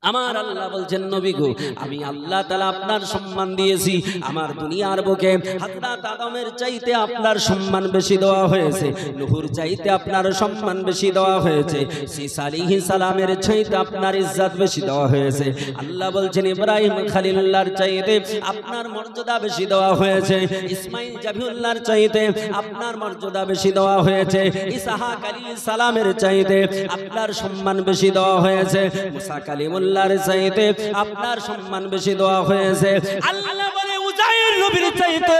আমার আল্লাহ বলছেন নবী গো আমি আল্লাহ তাআলা আপনার সম্মান দিয়েছি আমার দুনিয়ার বুকে হযরত আদমের চাইতে আপনার সম্মান বেশি দেওয়া হয়েছে নূহর চাইতে আপনার সম্মান বেশি দেওয়া হয়েছে ঈসা আলাইহিস সালামের চাইতে আপনার ইজ্জত বেশি দেওয়া হয়েছে আল্লাহ বলছেন ইব্রাহিম খলিলুল্লাহর চাইতে আপনার মর্যাদা বেশি দেওয়া হয়েছে ইসমাঈল জাবিউল্লাহর চাইতে আপনার মর্যাদা বেশি দেওয়া হয়েছে ইসহাক আলাইহিস সালামের চাইতে আপনার সম্মান বেশি দেওয়া হয়েছে মুসা কালিমুল্লাহ চাইতে আপনার সম্মান বেশি দেওয়া হয়েছে আল্লাহ বলে উজাইর নবীর চাইতে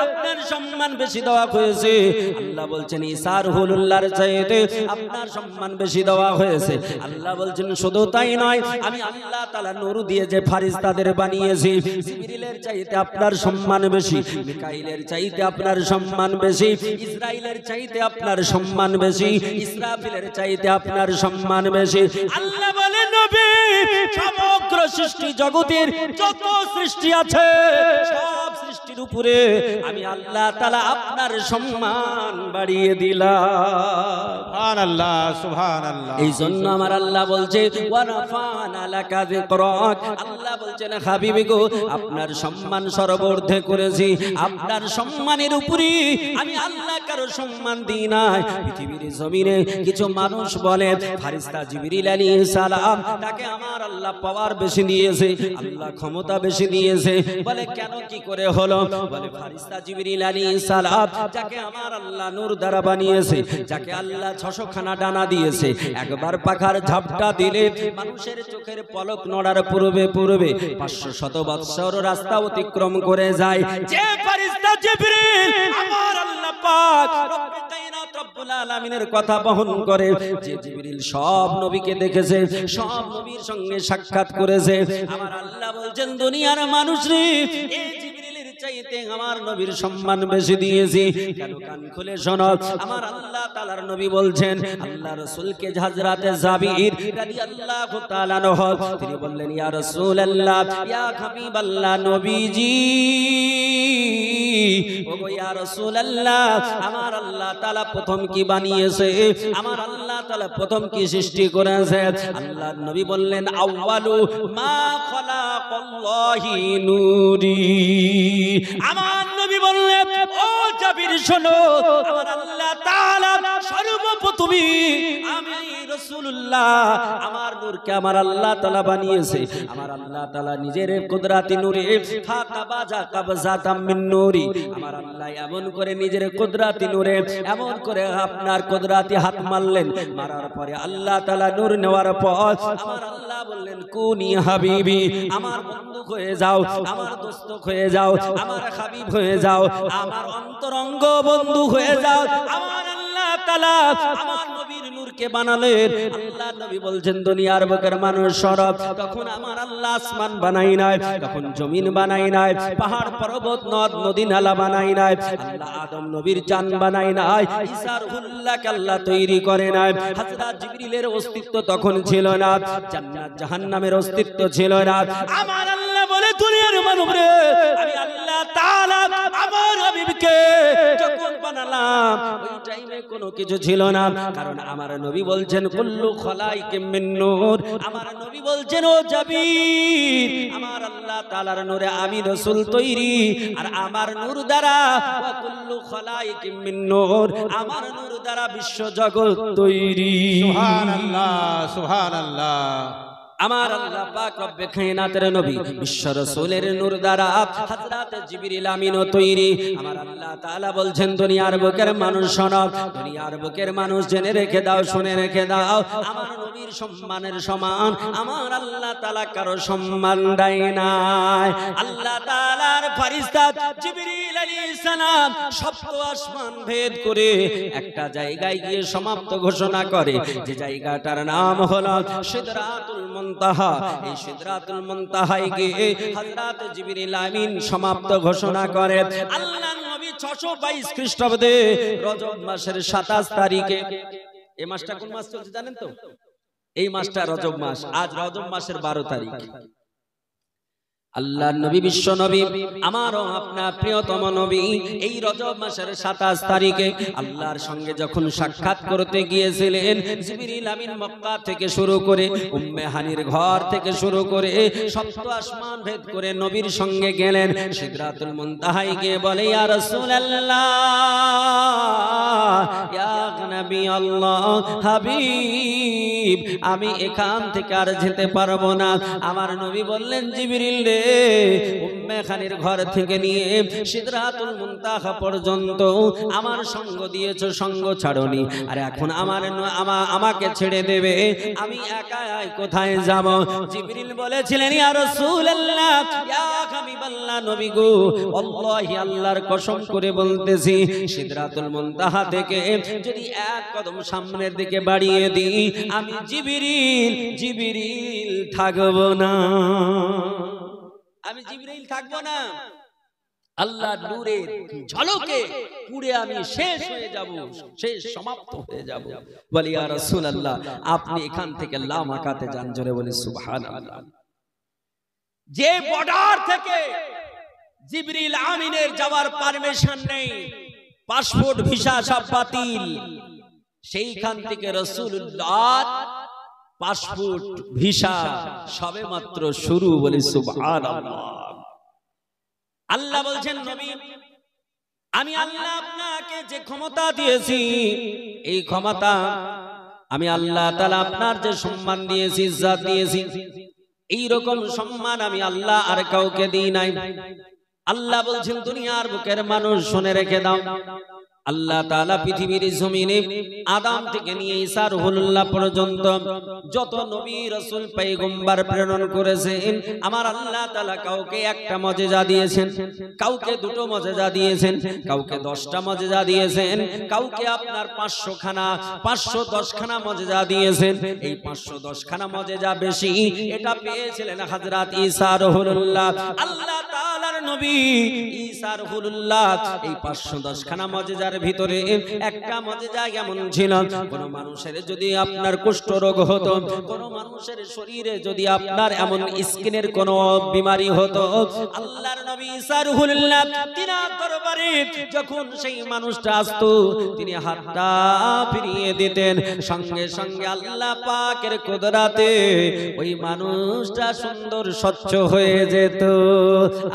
আপনার সম্মান বেশি দেওয়া হয়েছে আল্লাহ বলছেন ঈসা রুহুল্লাহর চাইতে আপনার সম্মান বেশি দেওয়া হয়েছে আল্লাহ বলছেন শুধু তাই নয় আমি আল্লাহ তাআলা নূর দিয়ে যে ফেরেশতাদের বানিয়েছি জিবরিলের চাইতে আপনার সম্মান বেশি মিকাইলের চাইতে আপনার সম্মান বেশি ইসরাইলের চাইতে আপনার সম্মান বেশি ইসরাফিলের চাইতে আপনার সম্মান বেশি আল্লাহ বলে নবী সমগ্র সৃষ্টি জগতের যত সৃষ্টি আছে সব সৃষ্টির উপরে আমি আল্লাহ তাআলা আপনার সম্মান বাড়িয়ে দিলাম সুবহানাল্লাহ সুবহানাল্লাহ এই জন্য আমার আল্লাহ বলছে ওয়া রাফানা লাকা যিকরাক আল্লাহ বলছেন হাবিবি গো আপনার সম্মান সর্বোর্ধে করেছি আপনার সম্মানের উপরে আমি আল্লাহ কারো সম্মান দিই না পৃথিবীর জমিনে কিছু মানুষ বলে ফেরেশতা জিবরিল আলাইহিস সালাম তাকে আমার আল্লাহ পাওয়ার বেশি দিয়েছে আল্লাহ ক্ষমতা বেশি দিয়েছে বলে কেন কি করে হলো বলে ফেরেশতা জিবরিল আলাইহিস সালাম যাকে আমার আল্লাহ নূর দ্বারা বানিয়েছে যাকে আল্লাহ 600 খানা ডানা দিয়েছে একবার পাখার ঝাপটা দিলে মানুষের চোখের পলক নড়ার পূর্বে পূর্বে 500 বৎসর রাস্তা অতিক্রম করে যায় যে ফেরেশতা জিবরিল আমার আল্লাহ পাক রব্বে কায়নাত রব্বুল আলামিনের কথা বহন করে যে জিবরিল সব নবীকে দেখেছে সব নবীর সঙ্গে সাক্ষাৎ করেছে আমার আল্লাহ বলছেন দুনিয়ার মানুষ রে এই জিবরিলের চাইতে আমার নবীর সম্মান বেশি দিয়েছি কেন কান খুলে শোনো আমার আল্লাহ তাআলার নবী বলছেন আল্লাহ রাসূলকে হযরতে জাবির রাদিয়াল্লাহু তাআলা আনহু তিনি বললেন ইয়া রাসূলুল্লাহ ইয়া হাবিবাল্লাহ নবীজি ওগো ইয়া রাসূলুল্লাহ আমার আল্লাহ তাআলা প্রথম কি বানিয়েছে আমার আল্লাহ তাআলা প্রথম কি সৃষ্টি করেছে আল্লাহর নবী বললেন আউয়ালু মা খালাকাল্লাহি নূরি আমার নবী বললেন ও জাবির শোনো আমার আল্লাহ তাআলা সর্বপ্রথমই আমি রাসূলুল্লাহ আমার নূরকে আমার আল্লাহ তাআলা বানিয়েছে আমার আল্লাহ তাআলা নিজের কুদরতি নূরে ফাকাবাজা কাবজাতাম মিন নূরি আমার আল্লাহ এমন করে নিজের কুদরতি নূরে এমন করে আপনার কুদরতি হাত মারলেন মারার পরে আল্লাহ তাআলা নূর নেওয়ার পর আমার আল্লাহ বললেন কুনি হাবিবি আমার বন্ধু হয়ে যাও আমার দোস্ত হয়ে যাও আমার হাবিব হয়ে যাও আমার অন্তরঙ্গ বন্ধু হয়ে যাও আমার আল্লাহ তাআলা আমার নবীর নূরকে বানালেন আল্লাহ নবী বলছেন দুনিয়ার বুকের মানুষ সরব তখন আমার আল্লাহ আসমান বানাই নাই তখন জমিন বানাই নাই পাহাড় পর্বত নদ নদী নালা বানাই নাই আল্লাহ আদম নবীর জান বানাই নাই ঈসা রুহুল্লাহকে আল্লাহ তৈরি করে নাই হযরত জিবরিলের অস্তিত্ব তখন ছিল না জান্নাত জাহান্নামের অস্তিত্ব ছিল না আমার আল্লাহ বলে দুনিয়ার মানব রে আমি আল্লাহ তাআলা আমার হাবিবকে যখন বানালাম ওই টাইমে কোনো কিছু ছিল না কারণ আমার নবী বলছেন কুল্লু খলাইকিম মিন নূর আমার নবী বলছেন ও জাবির আমার আল্লাহ তাআলার নূরে আমি রাসূল তৈরি আর আমার নূর দ্বারা ওয়া কুল্লু খলাইকিম মিন নূর আমার নূর দ্বারা বিশ্ব জগৎ তৈরি সুবহানাল্লাহ সুবহানাল্লাহ আমার আল্লাহ পাক রব্বে কায়নাতের নবী বিশ্ব রাসূলের নূর দ্বারা হযরত জিবরিল আমিনও তৈরি আমার আল্লাহ তাআলা বলছেন দুনিয়ার বুকের মানুষ শোনো দুনিয়ার বুকের মানুষ জেনে রেখে দাও শুনে রেখে দাও আমার নবীর সম্মানের সমান আমার আল্লাহ তাআলা কারো সম্মান দেয় না আল্লাহ তাআলার ফেরেশতা জিবরিল আলাইহিস সালাম সপ্ত আসমান ভেদ করে একটা জায়গায় গিয়ে সমাপ্ত ঘোষণা করে যে জায়গাটার নাম হলো সিদরাতুল মুনতাহা এই সিদরাতুল মুনতাহায় গিয়ে হযরত জিবরিল আমিন সমাপ্ত ঘোষণা করে আল্লাহর নবী 622 খ্রিস্টাব্দে রজব মাসের 27 তারিখে এই মাসটা কোন মাস চলছে জানেন তো এই মাসটা রজব মাস আজ রজব মাসের 12 তারিখ আল্লাহর নবী বিশ্ব নবী আমারও আপনার প্রিয়তম নবী এই রজব মাসের 27 তারিখে আল্লাহর সঙ্গে যখন সাক্ষাৎ করতে গিয়েছিলেন, জিবরিল আমিন মক্কা থেকে শুরু করে উম্মে হানির ঘর থেকে শুরু করে সপ্ত আসমান ভেদ করে নবীর সঙ্গে গেলেন। সিদরাতুল মুনতাহায় গিয়ে বলে, ইয়া রাসূলুল্লাহ, ইয়া নবী আল্লাহ, হাবিব, আমি এখান থেকে আর যেতে পারবো না। আমার নবী বললেন, জিবরিল রে, উম্মে খানির ঘর থেকে নিয়ে সিদরাতুল মুনতাহা পর্যন্ত আমার সঙ্গ দিয়েছো, সঙ্গ ছাড়নি, আর এখন আমাকে ছেড়ে দেবে, আমি একা কোথায় যাব? জিবরিল বলেছিলেন, ইয়া রাসূলুল্লাহ, ইয়া হাবিবাল্লাহ, নবী গো, আল্লাহি, আল্লাহর কসম করে বলতেছি, সিদরাতুল মুনতাহা থেকে যদি এক কদম সামনের দিকে বাড়িয়ে দিই, আমি জিবরিল থাকবো না, আমি জিবরিল থাকবো না। আল্লাহ নূরের ঝলকে পুড়ে আমি শেষ হয়ে যাব, শেষ সমাপ্ত হয়ে যাব। বলি, ইয়া রাসূলুল্লাহ, আপনি এখান থেকে লামাকাতে যান। জোরে বলি সুবহানাল্লাহ। যে বর্ডার থেকে জিবরিল আমিনের যাওয়ার পারমিশন নেই, পাসপোর্ট ভিসা সব বাতিল, সেইখান থেকে রাসূলুল্লাহ পাসপোর্ট ভিসা সবে মাত্র শুরু। বলি সুবহানাল্লাহ। আল্লাহ বলছেন, নবী, আমি আল্লাহ আপনাকে যে ক্ষমতা দিয়েছি, এই ক্ষমতা আমি আল্লাহ তাআলা আপনার যে সম্মান দিয়েছি, ইজ্জত দিয়েছি, এই রকম সম্মান আমি আল্লাহ আর কাউকে দিই নাই। আল্লাহ বলছেন, দুনিয়ার বুকের মানুষ শুনে রেখে দাও, আল্লাহ তাআলা পৃথিবীর জমিনে আদম থেকে নিয়ে ঈসা রুহুল্লাহ পর্যন্ত যত নবী রাসূল পয়গম্বর প্রেরণ করেছেন, আমার আল্লাহ তাআলা কাউকে একটা মুজিজা দিয়েছেন, কাউকে দুটো মুজিজা দিয়েছেন, কাউকে 10টা মুজিজা দিয়েছেন, কাউকে আপনার 510 খানা মুজিজা দিয়েছেন। এই 510 খানা মুজিজা বেশি এটা পেয়েছিলেন হযরত ঈসা রুহুল্লাহ। আল্লাহ তাআলার নবী ঈসা রুহুল্লাহ এই 510 খানা মুজিজা ভিতরে একটা মুজিজা এমন ছিল, কোন মানুষের যদি আপনার কুষ্ঠ রোগ হতো, কোন মানুষের শরীরে যদি আপনার এমন স্কিনের কোন বিমারি হতো, আল্লাহর নবী ঈসা রুহুল্লাহ তিনার দরবারে যখন সেই মানুষটা আসতো, তিনি হাতটা ফিরিয়ে দিতেন, সঙ্গে সঙ্গে আল্লাহ পাকের কুদরতে ওই মানুষটা সুন্দর স্বচ্ছ হয়ে যেত।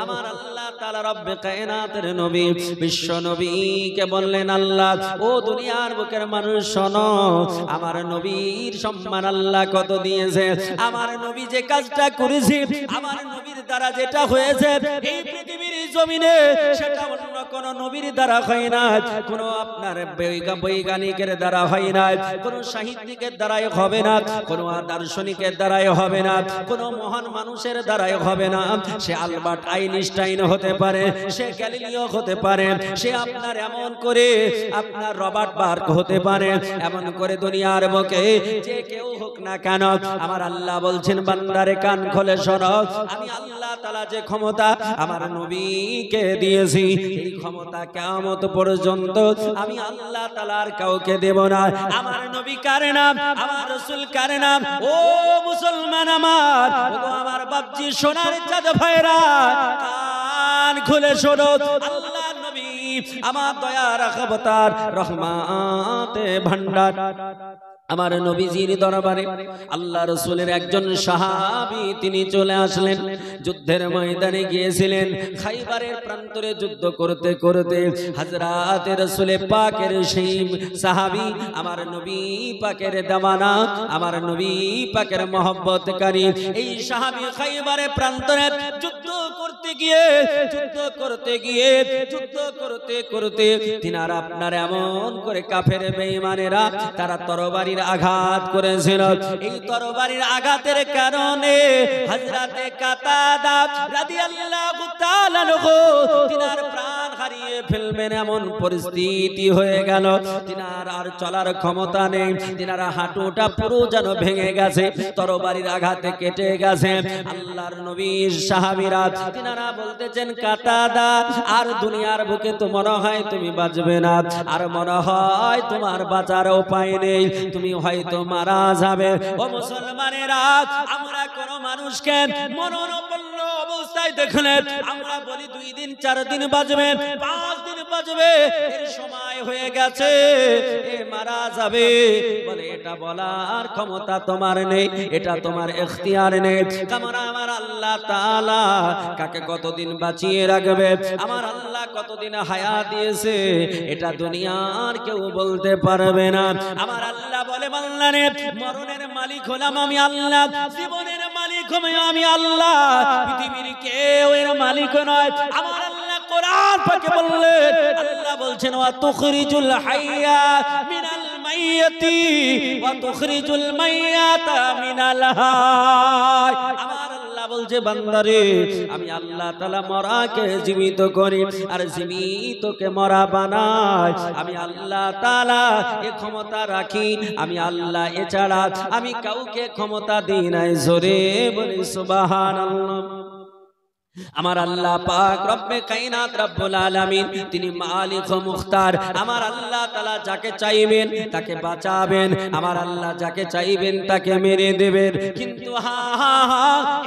আমার আল্লাহ তাআলা রব্বে কায়নাতের নবী বিশ্ব নবীকে বললেন, আল্লাহ, ও দুনিয়ার বুকের মানুষ শোনো, আমার নবীর সম্মান আল্লাহ কত দিয়েছে, আমার নবী যে কাজটা করেছে, আমার নবীর দ্বারা যেটা হয়েছে এই পৃথিবীর জমিনে, সেটা অন্য কোন নবীর দ্বারা হয় না, কোন আপনার বৈজ্ঞানিকের দ্বারা হয় না, কোন সাহিত্যিকের দ্বারাই হবে না, কোন দার্শনিকের দ্বারাই হবে না, কোন মহান মানুষের দ্বারাই হবে না। সে আলবার্ট আইনস্টাইন হতে পারে, সে গ্যালিলিও হতে পারে, সে আপনার এমন করে আপনার রবার্ট বার্গ হতে পারে, এমন করে দুনিয়ার বুকে যে কেউ হোক না কেন, আমার আল্লাহ বলছেন, বান্দারে কান খোলে শোনো, আমি আল্লাহ তাআলা যে ক্ষমতা আমার নবীকে দিয়েছি, এই ক্ষমতা কিয়ামত পর্যন্ত আমি আল্লাহ তাআলা আর কাউকে দেব না। আমার নবী কার নাম, আমার রাসূল কার নাম? ও মুসলমান আমার, ও আমার বাপজি সোনার চাঁদ ভাইরা, কান খুলে শোনো, আল্লাহ নবী আমার দয়ার অবতার, রহমাতে ভান্ডার, আমার নবীজির দরবারে আল্লাহ রাসূলের একজন সাহাবী তিনি চলে আসলেন, যুদ্ধের ময়দানে গিয়েছিলেন, খাইবারের প্রান্তরে যুদ্ধ করতে করতে হযরত রাসূল পাকের সেই সাহাবী, আমার নবী পাকের দামানা, আমার নবী পাকের মহব্বতকারী এই সাহাবী খাইবারের প্রান্তরে যুদ্ধ করতে করতে তিনারা আপনার এমন করে কাফের বেঈমানেরা তারা তরবারি আঘাত করেছিল। এই তরবারির আঘাতের কারণে হযরতে কাতাদা রাদিয়াল্লাহু তাআলা তিনার প্রাণ হারিয়ে ফেলবেন এমন পরিস্থিতি হয়ে গেল। তিনার আর চলার ক্ষমতা নেই, তিনার হাঁটুটা পুরো যেন ভেঙে গেছে, তরবারির আঘাতে কেটে গেছে। আল্লাহর নবীর সাহাবীরা তিনারা বলতেছেন, কাতাদা, আর দুনিয়ার বুকে তো মনে হয় তুমি বাঁচবে না, আর মনে হয় তোমার বাঁচার উপায় নেই, তুমি হয়তো মারা যাবে। ও মুসলমানেরা, আমরা কোন মানুষকে মরণাপন্ন অবস্থায় রাস্তায় দেখলে আমরা বলি 2 দিন 4 দিন বাজবে, 5 দিন বাজবে, এর সময় হয়ে গেছে, এ মারা যাবে। বলে এটা বলার ক্ষমতা তোমার নেই, এটা তোমার ইখতিয়ার নেই। কারণ আমার আল্লাহ তাআলা কাকে কতদিন বাঁচিয়ে রাখবে, আমার আল্লাহ কতদিন হায়াত দিয়েছে, এটা দুনিয়ার কেউ বলতে পারবে না। আমার আল্লাহ বলে বান্দারে, মরণের মালিক হলাম আমি আল্লাহ, জীবনের মালিক আমি আল্লাহ, পৃথিবীর কেউ এর মালিক নয়। আমার আল্লাহ কোরআন পাকে বললেন, আল্লাহ বলছেন ওয়া তুখরিজুল হাইয়া মিনাল মাইয়াতি ওয়া তুখরিজুল মাইয়াতা মিনাল হায়। আমার আল্লাহ বলছে বান্দারে, আমি আল্লাহ তাআলা মরাকে জীবিত করি আর জীবিতকে মরা বানাই। আমি আল্লাহ তাআলা এই ক্ষমতা রাখি, আমি আল্লাহ, এছাড়া আমি কাউকে ক্ষমতা দিই নাই। জোরে বলি সুবহানাল্লাহ। আমার আল্লাহ পাক রব্বে কায়নাত রব্বুল আলামিন, তিনি মালিক ও মুখতার। আমার আল্লাহ তাআলা যাকে চাইবেন তাকে বাঁচাবেন, আমার আল্লাহ যাকে চাইবেন তাকে মেরে দেবেন। কিন্তু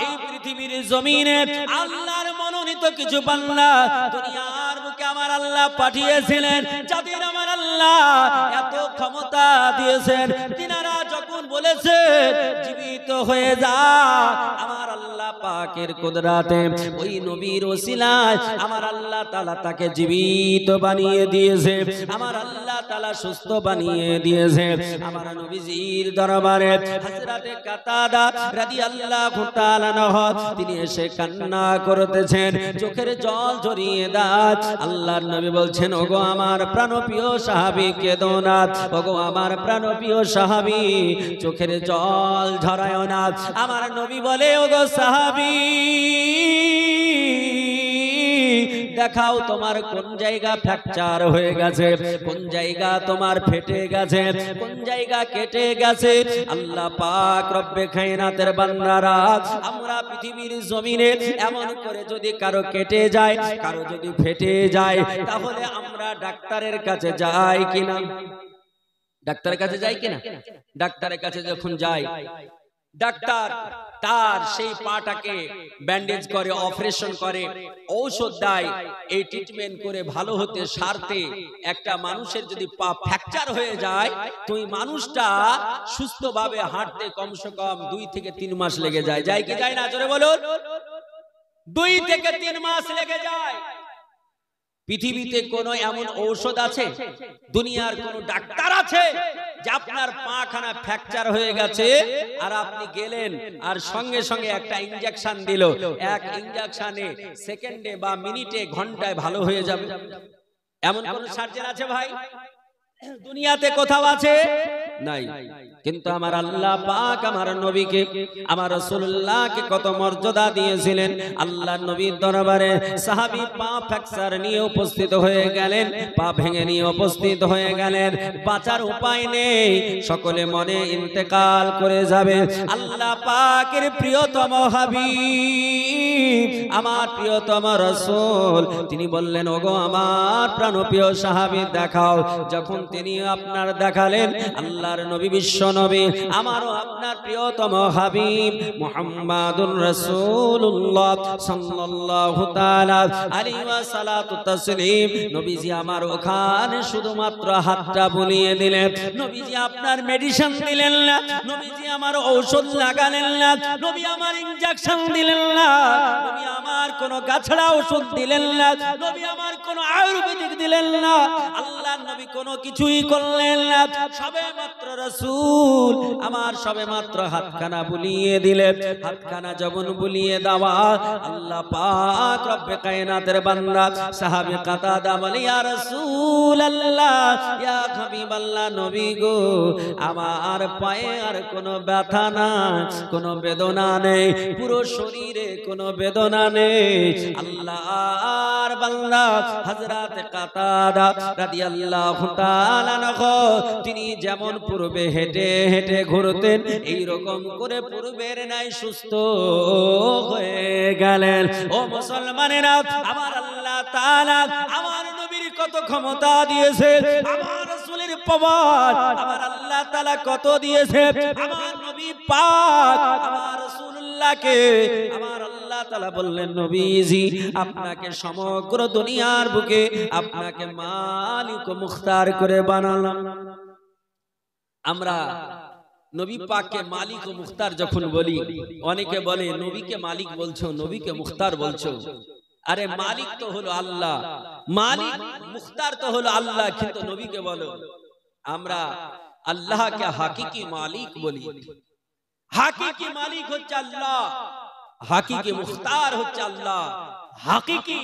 এই পৃথিবীর জমিনে আল্লাহর মনোনীত কিছু বান্দা দুনিয়ার বুকে আমার আল্লাহ পাঠিয়েছিলেন, যাদের আমার আল্লাহ এত ক্ষমতা দিয়েছেন, তিনারা যখন বলেছেন জীবিত হয়ে যা, আমার আল্লাহ পাকের কুদরতে ওই নবীর ওসিলায় আমার আল্লাহ তাআলা তাকে জীবিত বানিয়ে দিয়েছে, আমার আল্লাহ তাআলা সুস্থ বানিয়ে দিয়েছে। আমার নবীজির দরবারে হযরতে কাতাদা রাদিয়াল্লাহু তাআলা আনহু তিনি এসে কান্না করতেছেন, চোখের জল ঝরিয়ে দাঁত। আল্লাহর নবী বলছেন, ওগো আমার প্রাণপ্রিয় সাহাবী কেঁদো না, ওগো আমার প্রাণপ্রিয় সাহাবী চোখের জল ঝরায়ো না। আমার নবী বলে, ওগো সাহাবী দেখাও তোমার কোন জায়গা ফ্র্যাকচার হয়ে গেছে, কোন জায়গা তোমার ফেটে গেছে, কোন জায়গা কেটে গেছে। আল্লাহ পাক রব্বে কায়নাতের বান্দারা, আমরা পৃথিবীর জমিনে এমন করে যদি কারো কেটে যায়, কারো যদি ফেটে যায়, তাহলে আমরা ডাক্তারের কাছে যাই কিনা? ডাক্তারের কাছে যাই কিনা? ডাক্তারের কাছে যখন যাই, ডাক্তার তার সেই পাটাকে ব্যান্ডেজ করে, অপারেশন করে, ঔষধ দেয়, এই ট্রিটমেন্ট করে ভালো হতে সারতে। একটা মানুষের যদি পা ফ্র্যাকচার হয়ে যায়, তো ওই মানুষটা সুস্থভাবে হাঁটতে কমসে কম 2 থেকে 3 মাস লেগে যায়। যায় কি যায় না? জোরে বলুন। 2 থেকে 3 মাস লেগে যায়। পৃথিবীতে কোনো এমন ঔষধ আছে, দুনিয়ার কোন ডাক্তার আছে যে আপনার পাখানা ফ্র্যাকচার হয়ে গেছে আর আপনি গেলেন আর সঙ্গে সঙ্গে একটা ইনজেকশন দিল, এক ইনজেকশনে সেকেন্ডে বা মিনিটে ঘন্টায় ভালো হয়ে যাবে? এমন কোন সার্জন আছে ভাই? দুনিয়াতে কোথাও আছে? নাই। কিন্তু আমার আল্লাহ পাক আমার নবীকে, আমার রাসূলুল্লাহকে কত মর্যাদা দিয়েছিলেন। আল্লাহর নবীর দরবারে সাহাবী পা ফ্র্যাকচার নিয়ে উপস্থিত হয়ে গেলেন, পা ভেঙে নিয়ে উপস্থিত হয়ে গেলেন। বাঁচার উপায় নেই, সকলে মনে ইন্তেকাল করে যাবে। আল্লাহ পাকের প্রিয়তম হাবিব, আমার প্রিয়তম রাসূল, তিনি বললেন, ওগো আমার প্রাণপ্রিয় সাহাবী দেখাও। যখন তিনি আপনার দেখালেন, আল্লাহর নবী, বিশ্ব নবী, আমারও আপনার প্রিয়তম হাবিব মুহাম্মাদুর রাসূলুল্লাহ সাল্লাল্লাহু তাআলা আলাইহি ওয়া সাল্লাতু তাসলিম, নবীজি আমার ওখানে শুধুমাত্র হাতটা বুলিয়ে দিলেন। নবীজি আপনার মেডিসিন দিলেন না, নবীজি আমার ঔষধ লাগালেন না, নবী আমার ইনজেকশন দিলেন না, নবী আমার কোন গাছড়া ওষুধ দিলেন না, নবী আমার কোন আয়ুর্বেদিক দিলেন না। আল্লাহর নবী কোনো কিছুই করলেন না, সবে মাত্র রাসূল আমার সবে মাত্র হাতখানা বুলিয়ে দিলেন। হাতখানা যখন বুলিয়ে দেওয়া, আল্লাহ পাক রব্বে কায়নাতের বান্দা সাহাবী কাতাদা বলে, ইয়া রাসূলুল্লাহ, ইয়া হাবিবাল্লাহ, নবী গো, আমার পায়ে আর কোনো ব্যথা নাই, কোনো বেদনা নেই, পুরো শরীরে কোনো বেদনা নেই। আল্লাহর বান্দা হযরত কাতাদা রাদিয়াল্লাহু তাআলা আনহু, তিনি যেমন পূর্বে হেঁটে হেঁটে ঘুরতেন, এই রকম করে পূর্বের নাই সুস্থ হয়ে গেলেন। ও মুসলমানেরা, আমার আল্লাহ তাআলা আমার নবীর কত ক্ষমতা দিয়েছে, আমার রাসূলের পাওয়ার আমার আল্লাহ তাআলা কত দিয়েছে। আমার নবী পাক আমার রাসূলুল্লাহকে আমার আল্লাহ আল্লাহ তাআলা বললেন নবীজি আপনাকে সমগ্র দুনিয়ার বুকে আপনাকে মালিক ও মুখতার করে বানালাম। আমরা নবী পাককে মালিক ও মুখতার যখন বলি, অনেকে বলে নবীকে মালিক বলছো, নবীকে মুখতার বলছো। আরে মালিক তো হলো আল্লাহ, মালিক মুখতার তো হলো আল্লাহ, কিন্তু নবীকে বলো। আমরা আল্লাহকে হাকিকি মালিক বলি। হাকিকি মালিক হচ্ছে আল্লাহ, হাকিকি মুখতার হচ্ছে আল্লাহ, হাকিকি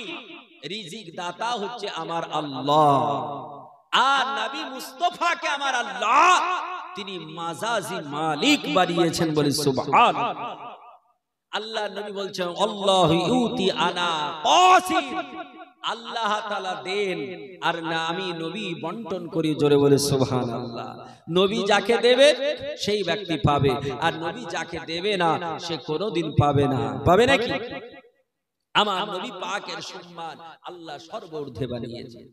রিজিক দাতা হচ্ছে আমার আল্লাহ। আর নবী মুস্তাফাকে আমার আল্লাহ তিনি মাজাজি মালিক বানিয়েছেন, বলে সুবহানাল্লাহ। আল্লাহ নবী বলছেন আল্লাহু ইউতি আনা কাসিম, আল্লাহ তাআলা দেন আর না আমি নবী বন্টন করি। জোরে বলে সুবহানাল্লাহ। নবী যাকে দেবে সেই ব্যক্তি পাবে, আর নবী যাকে দেবে না সে কোনোদিন পাবে না। পাবে নাকি? আমার নবী পাকের সম্মান আল্লাহ সর্বঊর্ধ্বে বানিয়েছেন।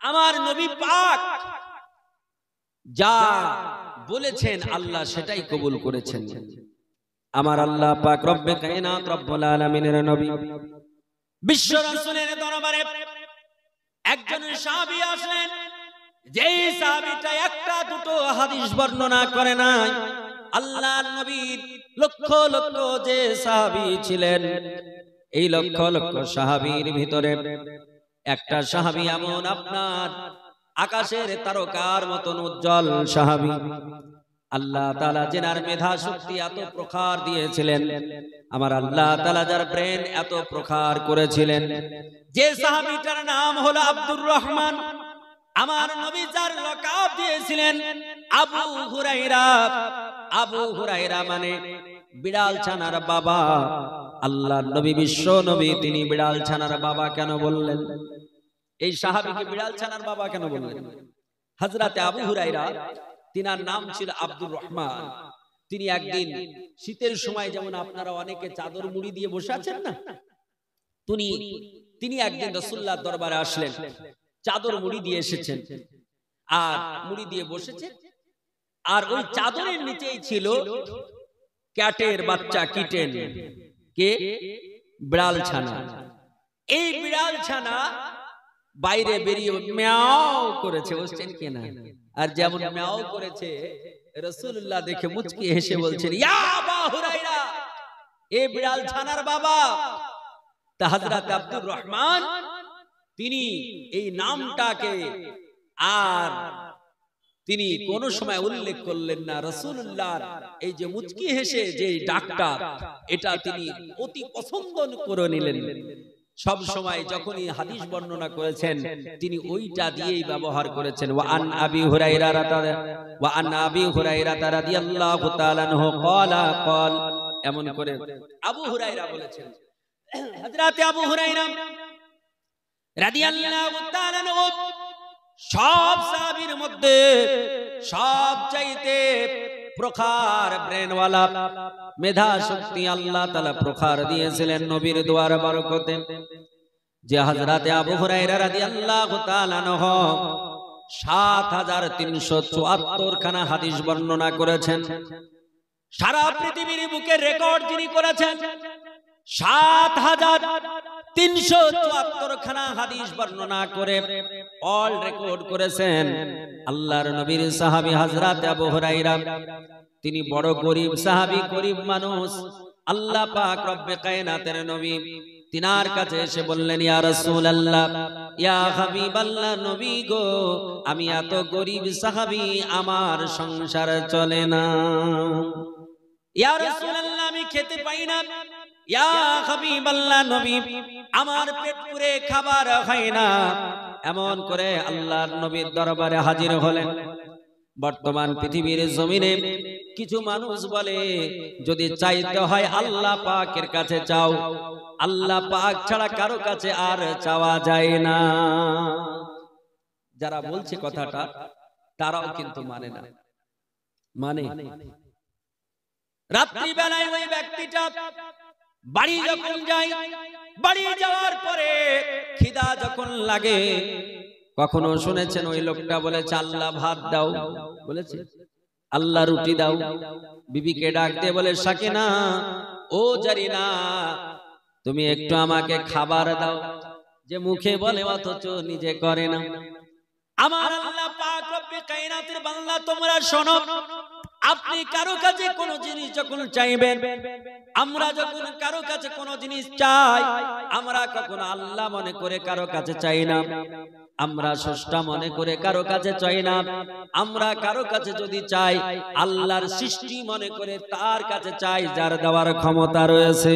আমার নবী পাক যা বলেছেন আল্লাহ সেটাই কবুল করেছেন। আমার আল্লাহ পাক রব্বে কায়নাত রব্বুল আলামিনের নবী বিশ্ব রাসূলের দরবারে একজন সাহাবী আসলেন, যেই সাহাবীটা একটা দুটো হাদিস বর্ণনা করে নাই। আল্লাহর নবীর লক্ষ লক্ষ যে সাহাবী ছিলেন, এই লক্ষ লক্ষ সাহাবীর ভিতরে একটা সাহাবী এমন আপনার আকাশের তারকার মতন উজ্জ্বল সাহাবী। আল্লাহ তাআলা যেনার মেধা শক্তি এত প্রখার দিয়েছিলেন, আমার আল্লাহ তাআলা যার ব্রেন এত প্রখার করেছিলেন, যে সাহাবীটার নাম হলো আব্দুর রহমান। আমার নবী যার লকাব দিয়েছিলেন আবু হুরায়রা। আবু হুরায়রা মানে বিড়াল ছানার বাবা। আল্লাহর নবী বিশ্ব নবী তিনি বিড়াল ছানার বাবা কেন বললেন? এই সাহাবীকে বিড়াল ছানার বাবা কেন বললেন? হযরতে আবু হুরায়রা তিনার নাম ছিল আব্দুর রহমান। তিনি একদিন শীতের সময় যেমন আপনারা অনেকে চাদর মুড়ি দিয়ে বসে আছেন না, তিনি একদিন রাসূলুল্লাহর দরবারে আসলেন, চাদর মুড়ি দিয়ে এসেছেন আর মুড়ি দিয়ে বসেছেন। আর ওই চাদরের নিচেই ছিল ক্যাটের বাচ্চা, কিটেন, কে? বিড়াল ছানা। এই বিড়াল ছানা বাইরে বেরিয়ে মিয়াও করেছে, বুঝছেন কিনা? আর যেমন মিয়াও করেছে রাসূলুল্লাহ দেখে মুচকি হেসে বলছেন ইয়া আবু হুরায়রা, এই বিড়াল ছানার বাবা। তা হযরত আব্দুর রহমান তিনি এই নামটাকে আর তিনি কোন সময় উল্লেখ করলেন না। রাসূলুল্লাহর এই যে মুচকি হেসে যে ডাকটা, এটা তিনি অতি পছন্দ করে নিলেন। সব সময় যখনই হাদিস বর্ণনা করেছেন তিনি ওইটা দিয়েই ব্যবহার করেছেন। ওয়া আন আবি হুরায়রা রাদিয়াল্লাহু তাআলা আনহু ক্বালা ক্বাল, এমন করে আবু হুরায়রা বলেছেন। হযরত আবু হুরায়রা রাদিয়াল্লাহু তাআলা আনহু সব সাহাবীর মধ্যে সবচাইতে প্রখার ব্রেনওয়ালা, মেধা শক্তি আল্লাহ তাআলা প্রখার দিয়েছিলেন নবীর দোয়ার বরকতে। যে হযরতে আবু হুরায়রা রাদিয়াল্লাহু তাআলা আনহু ৭৩৭৪ খানা হাদিস বর্ণনা করেছেন। সারা পৃথিবীর বুকে রেকর্ড যিনি করেছেন ৭৩৭৪ খানা হাদিস বর্ণনা করে অল রেকর্ড করেছেন আল্লাহর নবীর সাহাবী হযরত আবু হুরায়রা। তিনি বড় গরীব সাহাবী, গরীব মানুষ। আল্লাহ পাক রব্বে কায়নাতের নবী তিনার কাছে এসে বললেন ইয়া রাসূলুল্লাহ, ইয়া হাবিবাল্লাহ, নবী গো আমি এত গরীব সাহাবী, আমার সংসার চলে না। ইয়া রাসূলুল্লাহ আমি খেতে পাই না। ইয়া হাবিবাল্লাহ, নবী আমার পেট পুরে খাবার হয় না। এমন করে আল্লাহর নবীর দরবারে হাজির হলেন। বর্তমান পৃথিবীর জমিনে কিছু মানুষ বলে যদি চাইতে হয় আল্লাহ পাকের কাছে চাও, আল্লাহ পাক ছাড়া কারো কাছে আর চাওয়া যায় না। যারা বলছে কথাটা তারাও কিন্তু মানে না। মানে রাত্রি বেলায় ওই ব্যক্তিটা বাড়ি যখন যায়, বাড়ি যাওয়ার পরে খিদা যখন লাগে, কখনো শুনেছেন ওই লোকটা বলেছে আল্লাহ ভাত দাও, বলেছে আল্লাহ রুটি দাও। বিবিকে ডাক দিয়ে বলে সাকিনা, ও জারিনা, তুমি একটু আমাকে খাবার দাও, যে মুখে বলে অথচ নিজে করে না। আমার আল্লাহ পাক রব্বে কায়নাতের বান্দা তোমরা শোনো, আপনি কারো কাছে কোন জিনিস যখন চাইবেন, আমরা যখন কারো কাছে কোন জিনিস চাই, আমরা কখনো আল্লাহ মনে করে কারো কাছে চাই না, আমরা স্রষ্টা মনে করে কারো কাছে চাই না। আমরা কারো কাছে যদি চাই, আল্লাহর সৃষ্টি মনে করে তার কাছে চাই, যার দেওয়ার ক্ষমতা রয়েছে।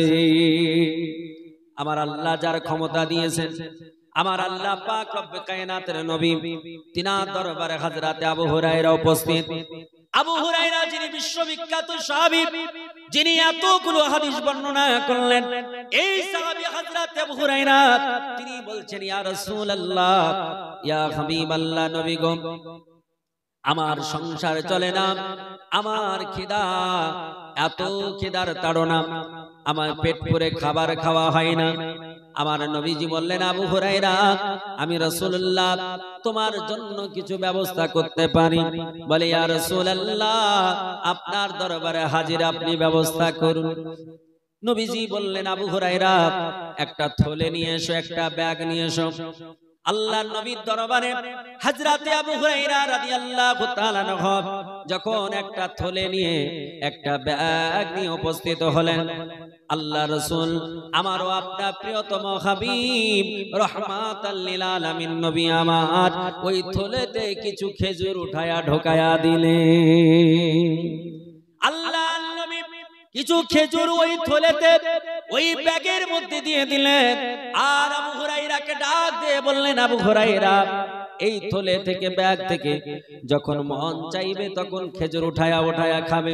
আমার আল্লাহ যার ক্ষমতা দিয়েছেন, আমার আল্লাহ পাক রব্বে কায়নাতের নবী, তিনার দরবারে হযরতে আবু হুরায়রা উপস্থিত। আবু হুরায়রা যিনি বিশ্ববিখ্যাত সাহাবী, যিনি এতগুলো হাদিস বর্ণনা করলেন, এই সাহাবী হযরত আবু হুরায়রা তিনি বলছেন, ইয়া রাসূলুল্লাহ, ইয়া হাবিবাল্লাহ, নবী গো, আমার সংসার চলে না, আমার খিদা, এত খিদার তাড়না, আমার পেট পুরে খাবার খাওয়া হয় না। আমার নবীজি বললেন, আবু হুরায়রা, আমি রাসূলুল্লাহ তোমার জন্য কিছু ব্যবস্থা করতে পারি। বলে, ইয়া রাসূলুল্লাহ, আপনার দরবারে হাজির, আপনি ব্যবস্থা করুন। নবীজি বললেন, আবু হুরায়রা, একটা থলে নিয়ে এসো, একটা ব্যাগ নিয়ে এসো। আল্লাহর নবীর দরবারে হযরতে আবু হুরায়রা রাদিয়াল্লাহু তাআলা আনহু যখন একটা থলে নিয়ে, একটা ব্যাগ নিয়ে উপস্থিত হলেন, আল্লাহ রাসূল, আমারও আপনার প্রিয়তম হাবিব রাহমাতাল লিল আলামিন নবী আমার ওই থলেতে কিছু খেজুর উঠায়া ঢোকায়া দিলেন। আল্লাহর নবী কিছু খেজুর ওই থলেতে, ওই ব্যাগের মধ্যে দিয়ে দিলেন। আর আবু হুরায়রাকে ডাক দিয়ে বললেন, আবু হুরায়রা, এই থলে থেকে, ব্যাগ থেকে যখন মন চাইবে তখন খেজুর উঠায়া উঠায়া খাবে।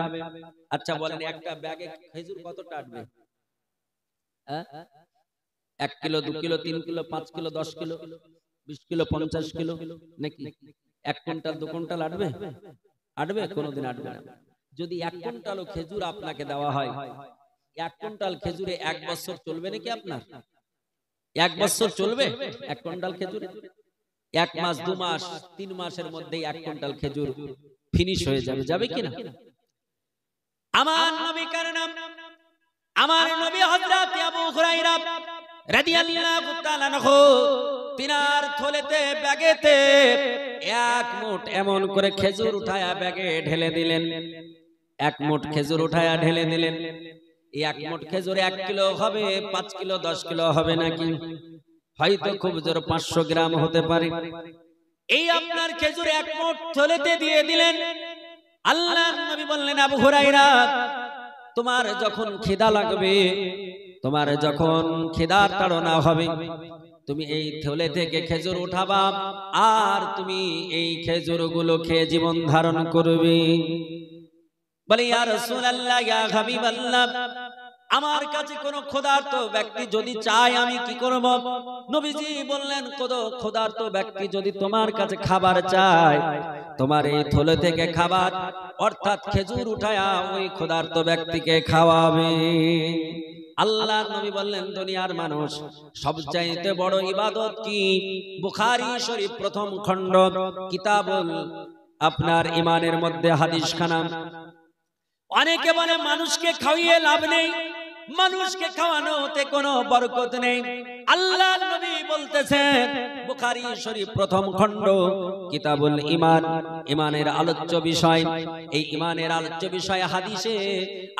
আচ্ছা বলেন, একটা ব্যাগে খেজুর কতটা আটবে? 1 kilo, 2 kilo, 3 kilo, 5 kilo, 10 kilo, 20 kilo, 50 kilo, নাকি 1 কুইন্টাল, 2 কুইন্টাল আটবে? আটবে? কোনোদিন আটবে না। যদি 1 কুইন্টালও খেজুর আপনাকে দেওয়া হয়, 1 কুইন্টাল খেজুরে 1 বছর চলবে নাকি আপনার? 1 বছর চলবে 1 কুইন্টাল খেজুরে? 1 মাস, 2 মাস, 3 মাসের মধ্যেই 1 কুইন্টাল খেজুর ফিনিশ হয়ে যাবে। যাবে কিনা? আমার নবী কার নাম, আমার নবী হযরত আবু হুরায়রা রাদিয়াল্লাহু তাআলা আনহু, তিনার থলেতে, ব্যাগেতে 1 মুঠ এমন করে খেজুর উঠায়া ব্যাগে ঢেলে দিলেন। 1 মুঠ খেজুর উঠায়া ঢেলে দিলেন। এই 1 মুঠ খেজুর 1 কিলো হবে, 5 কিলো, 10 কিলো হবে নাকি? হয়তো খুব জোর 500 গ্রাম হতে পারে। এই আপনার খেজুর 1 মুঠ থলেতে দিয়ে দিলেন। আল্লাহর নবী বললেন, আবু হুরায়রা, তোমার যখন খিদা লাগবে, তোমার যখন খিদার তাড়না হবে, তুমি এই থলে থেকে খেজুর উঠাবা, আর তুমি এই খেজুরগুলো খেয়ে জীবন ধারণ করবে। বলে, ইয়া রাসূলুল্লাহ, ইয়া হাবিবাল্লাহ, আমার কাছে কোন ক্ষুধার্ত ব্যক্তি যদি চায়, আমি কি করব? নবীজি বললেন, ক্ষুধার্ত ব্যক্তি যদি তোমার কাছে খাবার চায়, তোমার এই থলে থেকে খাবার, অর্থাৎ খেজুর উঠায়া ওই ক্ষুধার্ত ব্যক্তিকে খাওয়াবে। আল্লাহর নবী বললেন, দুনিয়ার মানুষ সবচাইতে বড় ইবাদত কি? বুখারী শরীফ প্রথম খণ্ড, কিতাবুল আপনার ঈমানের মধ্যে হাদিস খানা। অনেকে বলে মানুষকে খাওয়িয়ে লাভ নেই, মানুষকে খাওয়ানোতে কোনো বরকত নেই। আল্লাহর নবী বলতেছেন, বুখারী শরীফ প্রথম খণ্ড, কিতাবুল ঈমান, ঈমানের আলোচ্য বিষয়। এই ঈমানের আলোচ্য বিষয় হাদিসে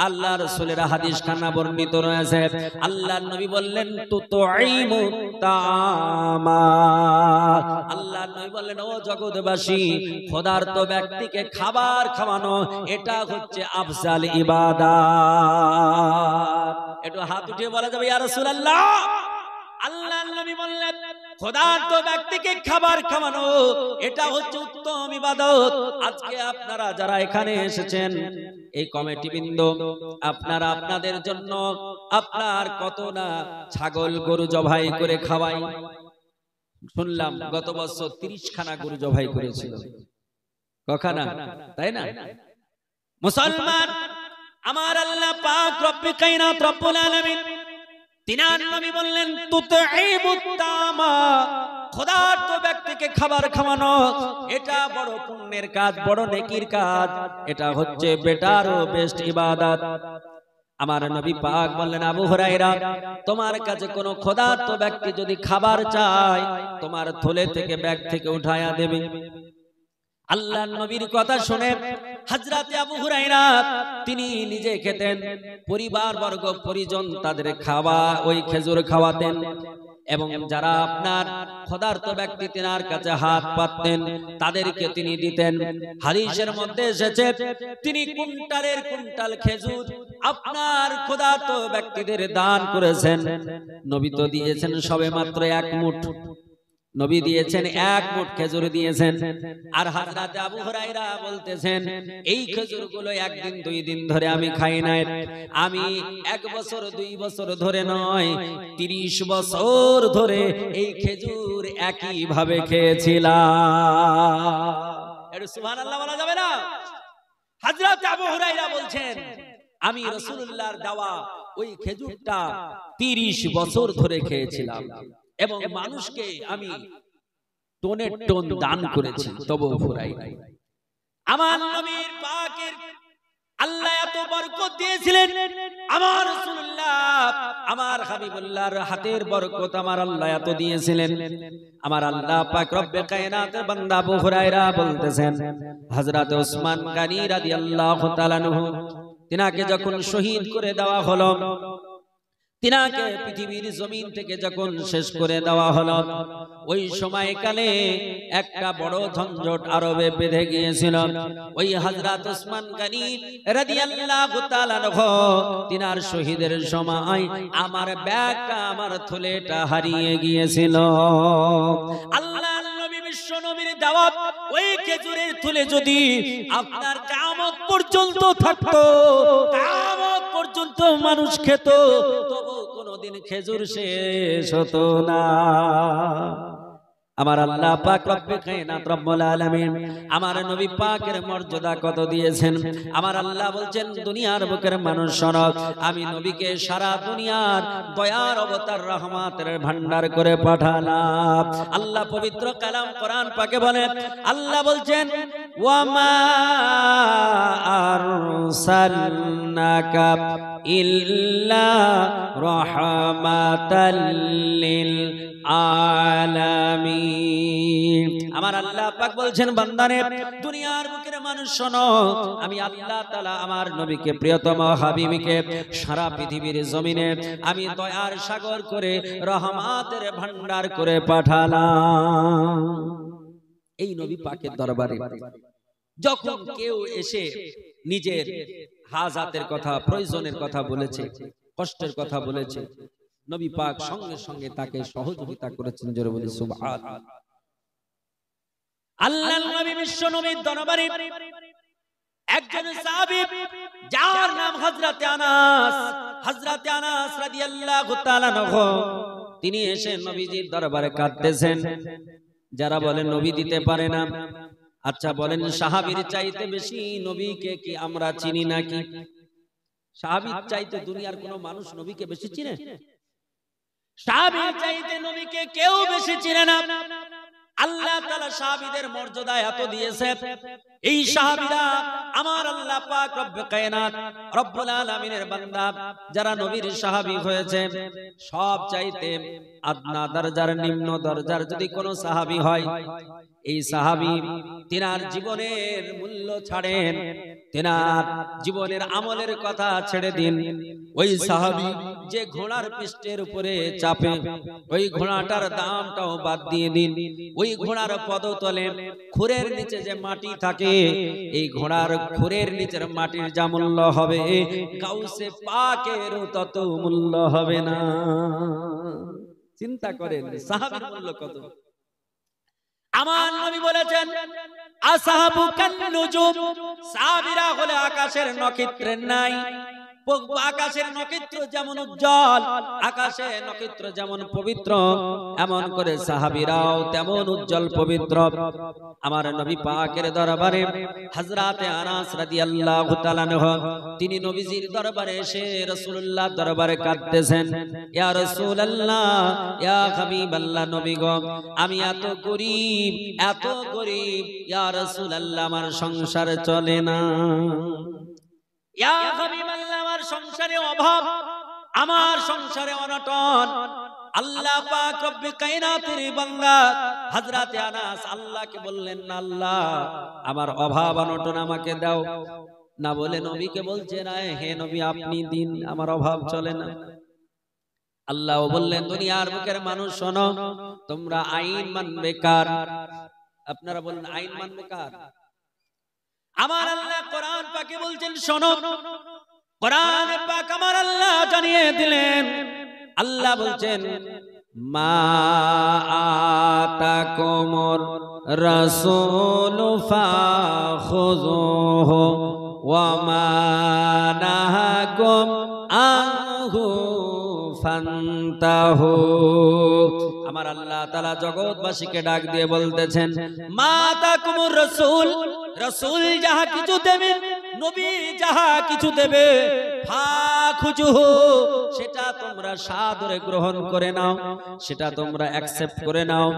আল্লাহ রাসূলের হাদিস খানা বর্ণিত রয়েছে। আল্লাহর নবী বললেন, তুতঈমু তাআমা, আল্লাহর নবী বললেন, ও জগৎবাসী, ক্ষুধার্ত ব্যক্তিকে খাবার খাওয়ানো, এটা হচ্ছে আফজাল ইবাদত। একটু হাত উঠিয়ে বলা যাবে, ইয়া রাসূলুল্লাহ। আল্লাহর নবী বললেন, ক্ষুধার্ত ব্যক্তিকে খাবার খাওয়ানো, এটা হচ্ছে উত্তম ইবাদত। আজকে আপনারা যারা এখানে এসেছেন, এই কমিটি বৃন্দ, আপনারা আপনাদের জন্য আপনার কত না ছাগল গরু জবাই করে খাওয়াই। শুনলাম গত বছর 30 খানা গরু জবাই করেছিল। কখানা? তাই না? মুসলমান, আমার আল্লাহ পাক রব্বে কায়নাত রব্বুল আলামিন, তিনার নবী বললেন, তুতঈমুত তাআমা, ক্ষুধার্ত ব্যক্তিকে খাবার খাওয়ানো, এটা বড় পুণ্যের কাজ, বড় নেকির কাজ। এটা হচ্ছে বেটার ও বেস্ট ইবাদত। আমার নবী পাক বললেন, আবু হুরায়রা, তোমার কাছে কোনো ক্ষুধার্ত ব্যক্তি যদি খাবার চায়, তোমার থলে থেকে ব্যাগ থেকে উঠায়া দেবে। আল্লাহর নবীর কথা শুনে হযরত আবু হুরায়রা তিনি নিজে খেতেন, পরিবার বর্গ পরিজন তাদের খাওয়া ওই খেজুর খাওয়াতেন, এবং যারা আপনার ক্ষুধার্ত ব্যক্তি তিনার কাছে হাত পাততেন তাদেরকে তিনি দিতেন। হাদিসের মধ্যে এসেছে তিনি কুইন্টালের কুইন্টাল খেজুর আপনার ক্ষুধার্ত ব্যক্তিদের দান করেছেন। নবী তো দিয়েছেন সবে মাত্র এক মুঠ, নবী দিয়েছেন এক মুঠ খেজুর দিয়েছেন। আর হযরত আবু হুরায়রা বলতেছেন, এই খেজুরগুলো একদিন দুই দিন ধরে আমি খাই নাই, আমি এক বছর দুই বছর ধরে নয় 30 বছর ধরে এই খেজুর একই ভাবে খেয়েছিলাম। একটু সুবহানাল্লাহ বলা যাবে না? হযরত আবু হুরায়রা বলছেন, আমি রাসূলুল্লাহর দেওয়া ওই খেজুরটা 30 বছর ধরে খেয়েছিলাম এবং মানুষকে আমি টনে টন দান করেছি, তবু ফুরাই নাই। আমার নবীর পাকের আল্লাহ এত বরকত দিয়েছিলেন, আমার রাসূলুল্লাহ আমার হাবিবুল্লাহর হাতের বরকত আমার আল্লাহ এত দিয়েছিলেন। আমার আল্লাহ পাক রব্বে কায়নাতের বান্দা আবু হুরায়রা বলতেছেন, হযরত ওসমান গনি রাদিয়াল্লাহু তাআলা আনহু তিনাকে যখন শহীদ করে দেওয়া হলো, তিনাকে পৃথিবীর জমিন থেকে যখন শেষ করে দেওয়া হলো, ওই সময়কালে একটা বড় ঝঞ্ঝট আরবে বেঁধে গিয়েছিল। ওই হযরত ওসমান গনি রাদিয়াল্লাহু তাআলা আনহু তিনার শহীদের সময় আমার ব্যাগটা আমার থলেটা হারিয়ে গিয়েছিল। আল্লাহর নবী বিশ্ব নবীর দাওয়াত ওই খেজুরের থলে যদি আপনার কিয়ামত পর্যন্ত থাকতো, কিয়ামত পর্যন্ত মানুষ খেত, তবু কোনদিন খেজুর শেষ হতো না। আমার আল্লাহ পাক রব্বে কায়নাত রব্বুল আলামিন আমার নবী পাকের মর্যাদা কত দিয়েছেন। আমার আল্লাহ বলছেন, দুনিয়ার বুকের মানুষ শোনো, আমি নবীকে সারা দুনিয়ার দয়ার অবতার রহমতের ভান্ডার করে পাঠালাম। আল্লাহ পবিত্র কালাম কোরআন পাকে বলেন, আল্লাহ বলছেন, ওয়া মা আরসালনাকা ইল্লা রাহমাতাল লিল আলামিন। আমার আল্লাহ পাক বলছেন, বান্দারে দুনিয়ার বুকের মানুষ শোনো, আমি আল্লাহ তাআলা আমার নবীকে প্রিয়তম হাবিবকে সারা পৃথিবীর জমিনে আমি দয়ার সাগর করে রহমতের ভান্ডার করে পাঠালাম। এই নবী পাকের দরবারে যখন কেউ এসে নিজের হাজাতের কথা, প্রয়োজনের কথা বলেছে, কষ্টের কথা বলেছে, নবী পাক সঙ্গে সঙ্গে তাকে সহযোগিতা করেছেন। জোরে বলি সুবহানাল্লাহ। আল্লাহর নবী বিশ্ব নবীর দরবারে একজন সাহাবী যার নাম হযরতে আনাস রাদিয়াল্লাহু তাআলা আনহু, তিনি এসে নবীজির দরবারে কাঁদতেছেন। যারা বলেন নবী দিতে পারে না, আচ্ছা বলেন সাহাবীর চাইতে বেশি নবীকে কি আমরা চিনি নাকি? সাহাবীর চাইতে দুনিয়ার কোন মানুষ নবীকে বেশি চিনে? সাহাবীর চাইতে নবীকে কেউ বেশি চিনে না। আল্লাহ তাআলা সাহাবীদের মর্যাদা এত দিয়েছে, এই সাহাবীরা আমার আল্লাহ পাক রব্বে কায়নাত রব্বুল আলামিনের বান্দা যারা নবীর সাহাবী হয়েছে, সব চাইতে আদনা দরজার, নিম্ন দরজার যদি কোনো সাহাবী হয়, এই সাহাবী তিনার জীবনের মূল্য ছাড়েন, তিনার জীবনের আমলের কথা ছেড়ে দিন। ওই সাহাবী যে ঘোড়ার পৃষ্ঠের উপরে চাপে, ওই ঘোড়াটার দামটাও বাদ দিয়ে দিন। ওই ঘোড়ার পদতলে খুরের নিচে যে মাটি থাকে, এই ঘোড়ার খুরের নিচের মাটির যা মূল্য হবে, গাউসে পাকের তত মূল্য হবে না। চিন্তা করেন সাহাবীর মূল্য কত। আমার নবী বলেছেন, আসহাবু কান্নুজুম, সাহাবীরা হলে আকাশের নক্ষত্রের নাই। আকাশের নক্ষত্র যেমন উজ্জ্বল, আকাশের নক্ষত্র যেমন পবিত্র, এমন করে সাহাবীরাও তেমন উজ্জ্বল পবিত্র। আমার নবী পাকের দরবারে হযরতে আনাস রাদিয়াল্লাহু তাআলা আনহু তিনি নবীজির দরবারে এসে রাসূলুল্লাহর দরবারে কাঁদতেছেন, ইয়া রাসূলুল্লাহ, ইয়া হাবিবাল্লাহ, নবী গো, আমি এত গরীব, ইয়া রাসূলুল্লাহ, আমার সংসার চলে না। ইয়া হাবিবাল্লাহ, আমার সংসারে অভাব, আমার সংসারে অনটন। আল্লাহ পাক রব্বে কায়নাতের বান্দা হযরতে আনাস আল্লাহকে বললেন, না আল্লাহ, আমার অভাব অনটন আমাকে দাও। না বলে নবীকে বলছেন, হে নবী আপনি দিন, আমার অভাব চলে না। আল্লাহ বললেন, দুনিয়ার বুকের মানুষ শোনো, তোমরা আইন মানবে কার? আপনারা বলেন আইন মানবে কার? আমার আল্লাহ কোরআন পাকে বলছেন, শোনো, কোরআন পাক আমার আল্লাহ জানিয়ে দিলেন। আল্লাহ বলছেন, মা আতাকুমুর রাসূলু ফাখুযুহু ওয়া মা নাহাকুম আনহু ফান্তাহু। আমার আল্লাহ তাআলা জগৎবাসীকে ডাক দিয়ে বলতেছেন, মা আতাকুমুর রাসূল, রাসূল যাহা কিছু দেবে, নবী যাহা কিছু দেবে, ফাখুযুহু, সেটা তোমরা সাদরে গ্রহণ করে নাও, সেটা তোমরা অ্যাকসেপ্ট করে নাও।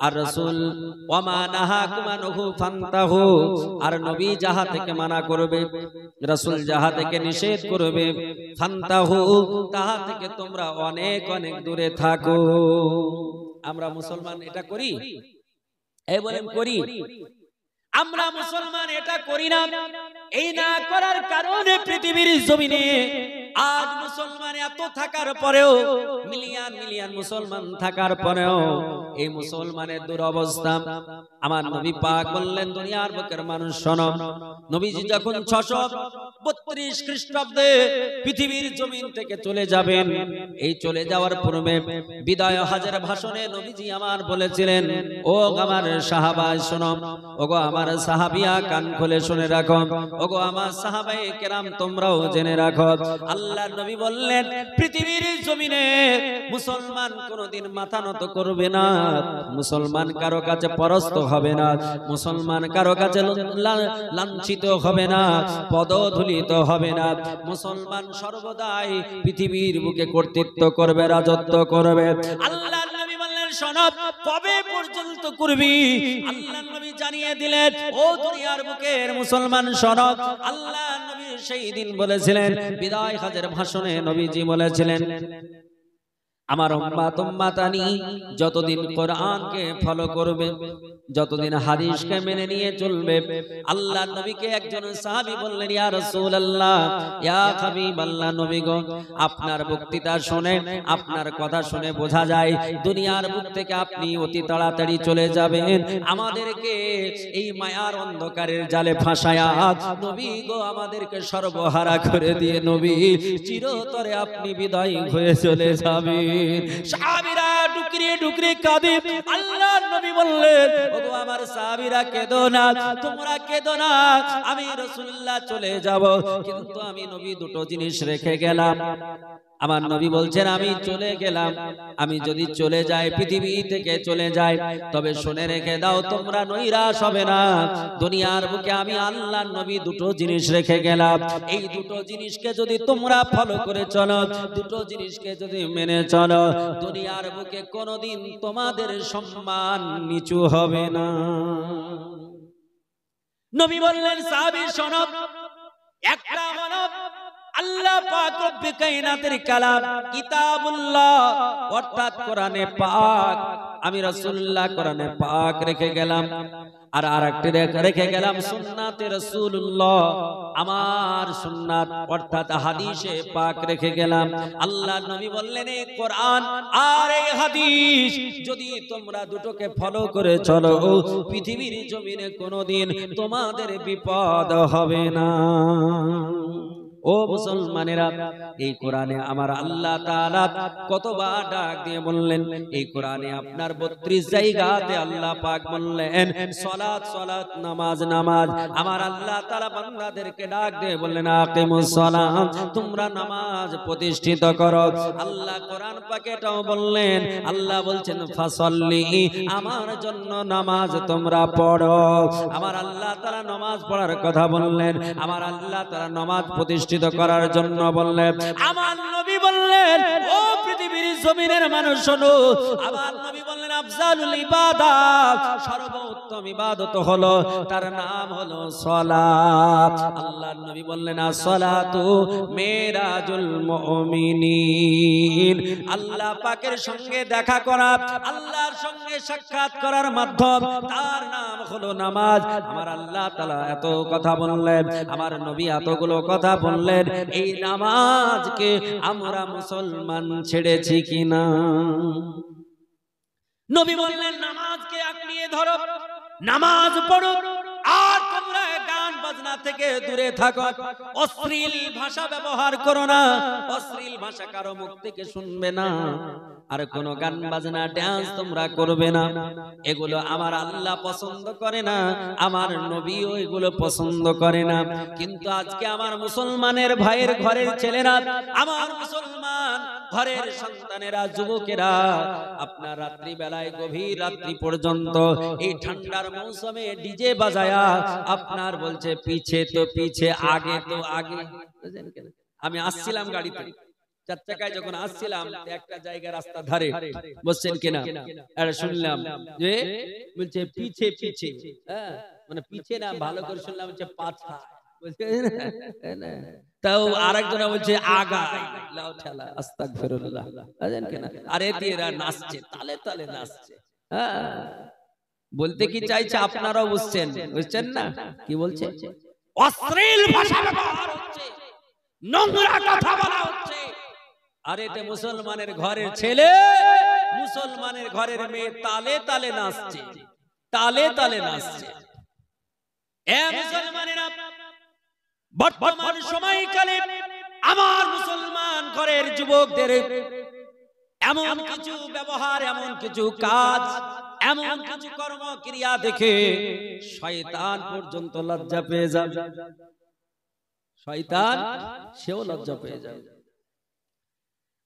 আর রাসূল ওয়া মা নাহাকুম আনহু ফান্তাহু, আর নবী যাহা থেকে মানা করবে, রাসূল যাহা থেকে নিষেধ করবে, ফান্তাহু, তাহা থেকে তোমরা অনেক অনেক দূরে থাকো। আমরা মুসলমান এটা করি? এই বলেন করি? আমরা মুসলমান এটা করি না। এই না করার কারণে পৃথিবীর জমিনে আজ মুসলমান এত থাকার পরেও, মিলিয়ন মিলিয়ন মুসলমান থাকার পরেও এই মুসলমানের দুরবস্থা। আমার নবী পাক বললেন, দুনিয়ার বুকের মানুষ শোনো, নবীজি যখন 632 খ্রিস্টাব্দে পৃথিবীর জমিন থেকে চলে যাবেন, এই চলে যাওয়ার পূর্বে বিদায় হজের ভাষণে নবীজি আমার বলেছিলেন, ও আমার সাহাবা শোনো, ওগো আমার সাহাবিয়া কান খুলে শুনে রাখো, ওগো আমার সাহাবায়ে কেরাম তোমরাও জেনে রাখো। আল্লাহর নবী বললেন, পৃথিবীর জমিনে মুসলমান কোনদিন মাথা নত করবে না, মুসলমান কারো কাছে পরাস্ত হবে না, মুসলমান কারো কাছে লাঞ্ছিত হবে না, পদধূলিত হবে না। মুসলমান সর্বদাই পৃথিবীর বুকে কর্তৃত্ব করবে, রাজত্ব করবে। আল্লাহর নবী বললেন, শোনো, কবে পর্যন্ত করবি? আল্লাহর নবী জানিয়ে দিলেন, ও দুনিয়ার বুকের মুসলমান শোনো, আল্লাহর নবী সেই দিন বলেছিলেন, বিদায় হজের ভাষণে নবীজি বলেছিলেন, আমার উম্মাত উম্মাতানি যতদিন কোরআনকে ফলো করবে, যতদিন হাদিসকে মেনে নিয়ে চলবে। আল্লাহর নবীকে একজন সাহাবী বললেন, ইয়া রাসূলুল্লাহ, ইয়া হাবিবাল্লাহ, নবী গো, আপনার বক্তৃতা শুনে, আপনার কথা শুনে বোঝা যায় দুনিয়ার বুক থেকে আপনি অতি তাড়াতাড়ি চলে যাবেন, আমাদেরকে এই মায়ার অন্ধকারের জালে ফাঁসায়া নবী গো আমাদেরকে সর্বহারা করে দিয়ে নবী চিরতরে আপনি বিদায় হয়ে চলে যাবেন। সাহাবীরা ডুকরিয়ে ডুকরিয়ে কাঁদে। আল্লাহর নবী বললেন, ওগো আমার সাহাবীরা কেঁদো না, তোমরা কেঁদো না, আমি রাসূলুল্লাহ চলে যাব, কিন্তু আমি নবী দুটো জিনিস রেখে গেলাম। আমার নবী বলছেন, আমি চলে গেলাম, আমি যদি চলে যাই, পৃথিবী থেকে চলে যাই, তবে শুনে রেখে দাও, তোমরা নৈরাশ হবে না। দুনিয়ার বুকে আমি আল্লাহর নবী দুটো জিনিস রেখে গেলাম, এই দুটো জিনিসকে যদি তোমরা ফলো করে চলো, দুটো জিনিসকে যদি মেনে চলো, দুনিয়ার বুকে কোনোদিন তোমাদের সম্মান নিচু হবে না। নবী বললেন, সাহাবী শোনো, একটা হলো আল্লাহ পাক রব্বে কায়নাতের কালাম কিতাবুল্লাহ, অর্থাৎ কোরআনে পাক, আমি রাসূলুল্লাহ কোরআনে পাক রেখে গেলাম। আর আরেকটি রেখে গেলাম সুন্নাতে রাসূলুল্লাহ, আমার সুন্নাত অর্থাৎ হাদিসে পাক রেখে গেলাম। আল্লাহর নবী বললেন, এই কোরআন আর এই হাদিস যদি তোমরা দুটোকে ফলো করে চলো, পৃথিবীর জমিনে কোনোদিন তোমাদের বিপদ হবে না। ও মুসলমানেরা, এই কোরআনে আমার আল্লাহ তাআলা কতবার ডাক দিয়ে বললেন, এই কোরআনে আপনার 32 জায়গাতে আল্লাহ পাক বললেন সালাত সালাত, নামাজ নামাজ। আমার আল্লাহ তাআলা বান্দাদেরকে ডাক দিয়ে বললেন, আকিমুস সালাত, তোমরা নামাজ প্রতিষ্ঠিত করো। আল্লাহ কোরআন পাকে এটাও বললেন, আল্লাহ বলছেন ফাসাল্লি, আমার জন্য নামাজ তোমরা পড়ো। আমার আল্লাহ তাআলা নামাজ পড়ার কথা বললেন, আমার আল্লাহ তাআলা নামাজ প্রতিষ্ঠিত করার জন্য বললেন। আমার নবী বললেন, ও পৃথিবীর জমিনের মানুষ শোনো, আমার নবী বললেন, আফজালুল ইবাদাত, সর্বোত্তম ইবাদত হলো, তার নাম হলো সালাত। আল্লাহর নবী বললেন as-সালাতু মিরাজুল মুমিনিন। আল্লাহ পাকের সঙ্গে দেখা করা, আল্লাহর সঙ্গে সাক্ষাৎ করার মাধ্যম, তার নাম হলো নামাজ। আমার আল্লাহ তাআলা এত কথা বললেন, আমার নবী এতগুলো কথা বললেন, এই নামাজকে আমরা মুসলমান ছেড়েছি কিনা? নবী বললেন নামাজকে আঁকড়িয়ে ধরো, নামাজ পড়ো, আর তোমরা গান বাজনা থেকে দূরে থাকো, অশ্লীল ভাষা ব্যবহার করো না, অশ্লীল ভাষা কারো মুখ থেকে শুনবে না, আর কোনো গান বাজনা ডান্স তোমরা করবে না। এগুলো আমার আল্লাহ পছন্দ করে না, আমার নবীও এগুলো পছন্দ করে না। কিন্তু আজকে আমার মুসলমানের ভাইয়ের ঘরের ছেলেরা, আমার মুসলমান ঘরের সন্তানেরা, যুবকেরা, আপনার রাত্রি বেলায় গভীর রাত্রি পর্যন্ত এই ঠান্ডার মৌসুমে ডিজে বাজায়া আপনার বলছে পিছে তো পিছে, আগে তো আগে। আমি আসছিলাম গাড়িতে, চার চাকায় যখন আসছিলাম, একটা জায়গা রাস্তা ধারে বসছেন কিনা আর শুনলাম যে বলছে পিছে পিছে, হ্যাঁ মানে পিছে না, ভালো করে শুনলাম হচ্ছে পাছা, তাও আরেকজন বলছে আগায়, লাউ ঠেলা, আস্তাগফিরুল্লাহ, বুঝেন কিনা? আর এতে এরা নাচছে, তালে তালে নাচছে। হ্যাঁ, বলতে কি চাইছে আপনারাও বুঝছেন, বুঝছেন না কি বলছে? অশ্লীল ভাষা ব্যবহার হচ্ছে, নোংরা কথা বলা হচ্ছে, আর এতে মুসলমানের ঘরের ছেলে, মুসলমানের ঘরের মেয়ে তালে তালে নাচছে, তালে তালে নাচছে। এ মুসলমানেরা, বর্তমান সময়কালে আমার মুসলমান ঘরের যুবকদের এমন কিছু ব্যবহার, এমন কিছু কাজ, এমন কিছু কর্মক্রিয়া দেখে শয়তান পর্যন্ত লজ্জা পেয়ে যাবে, শয়তান সেও লজ্জা পেয়ে যাবে।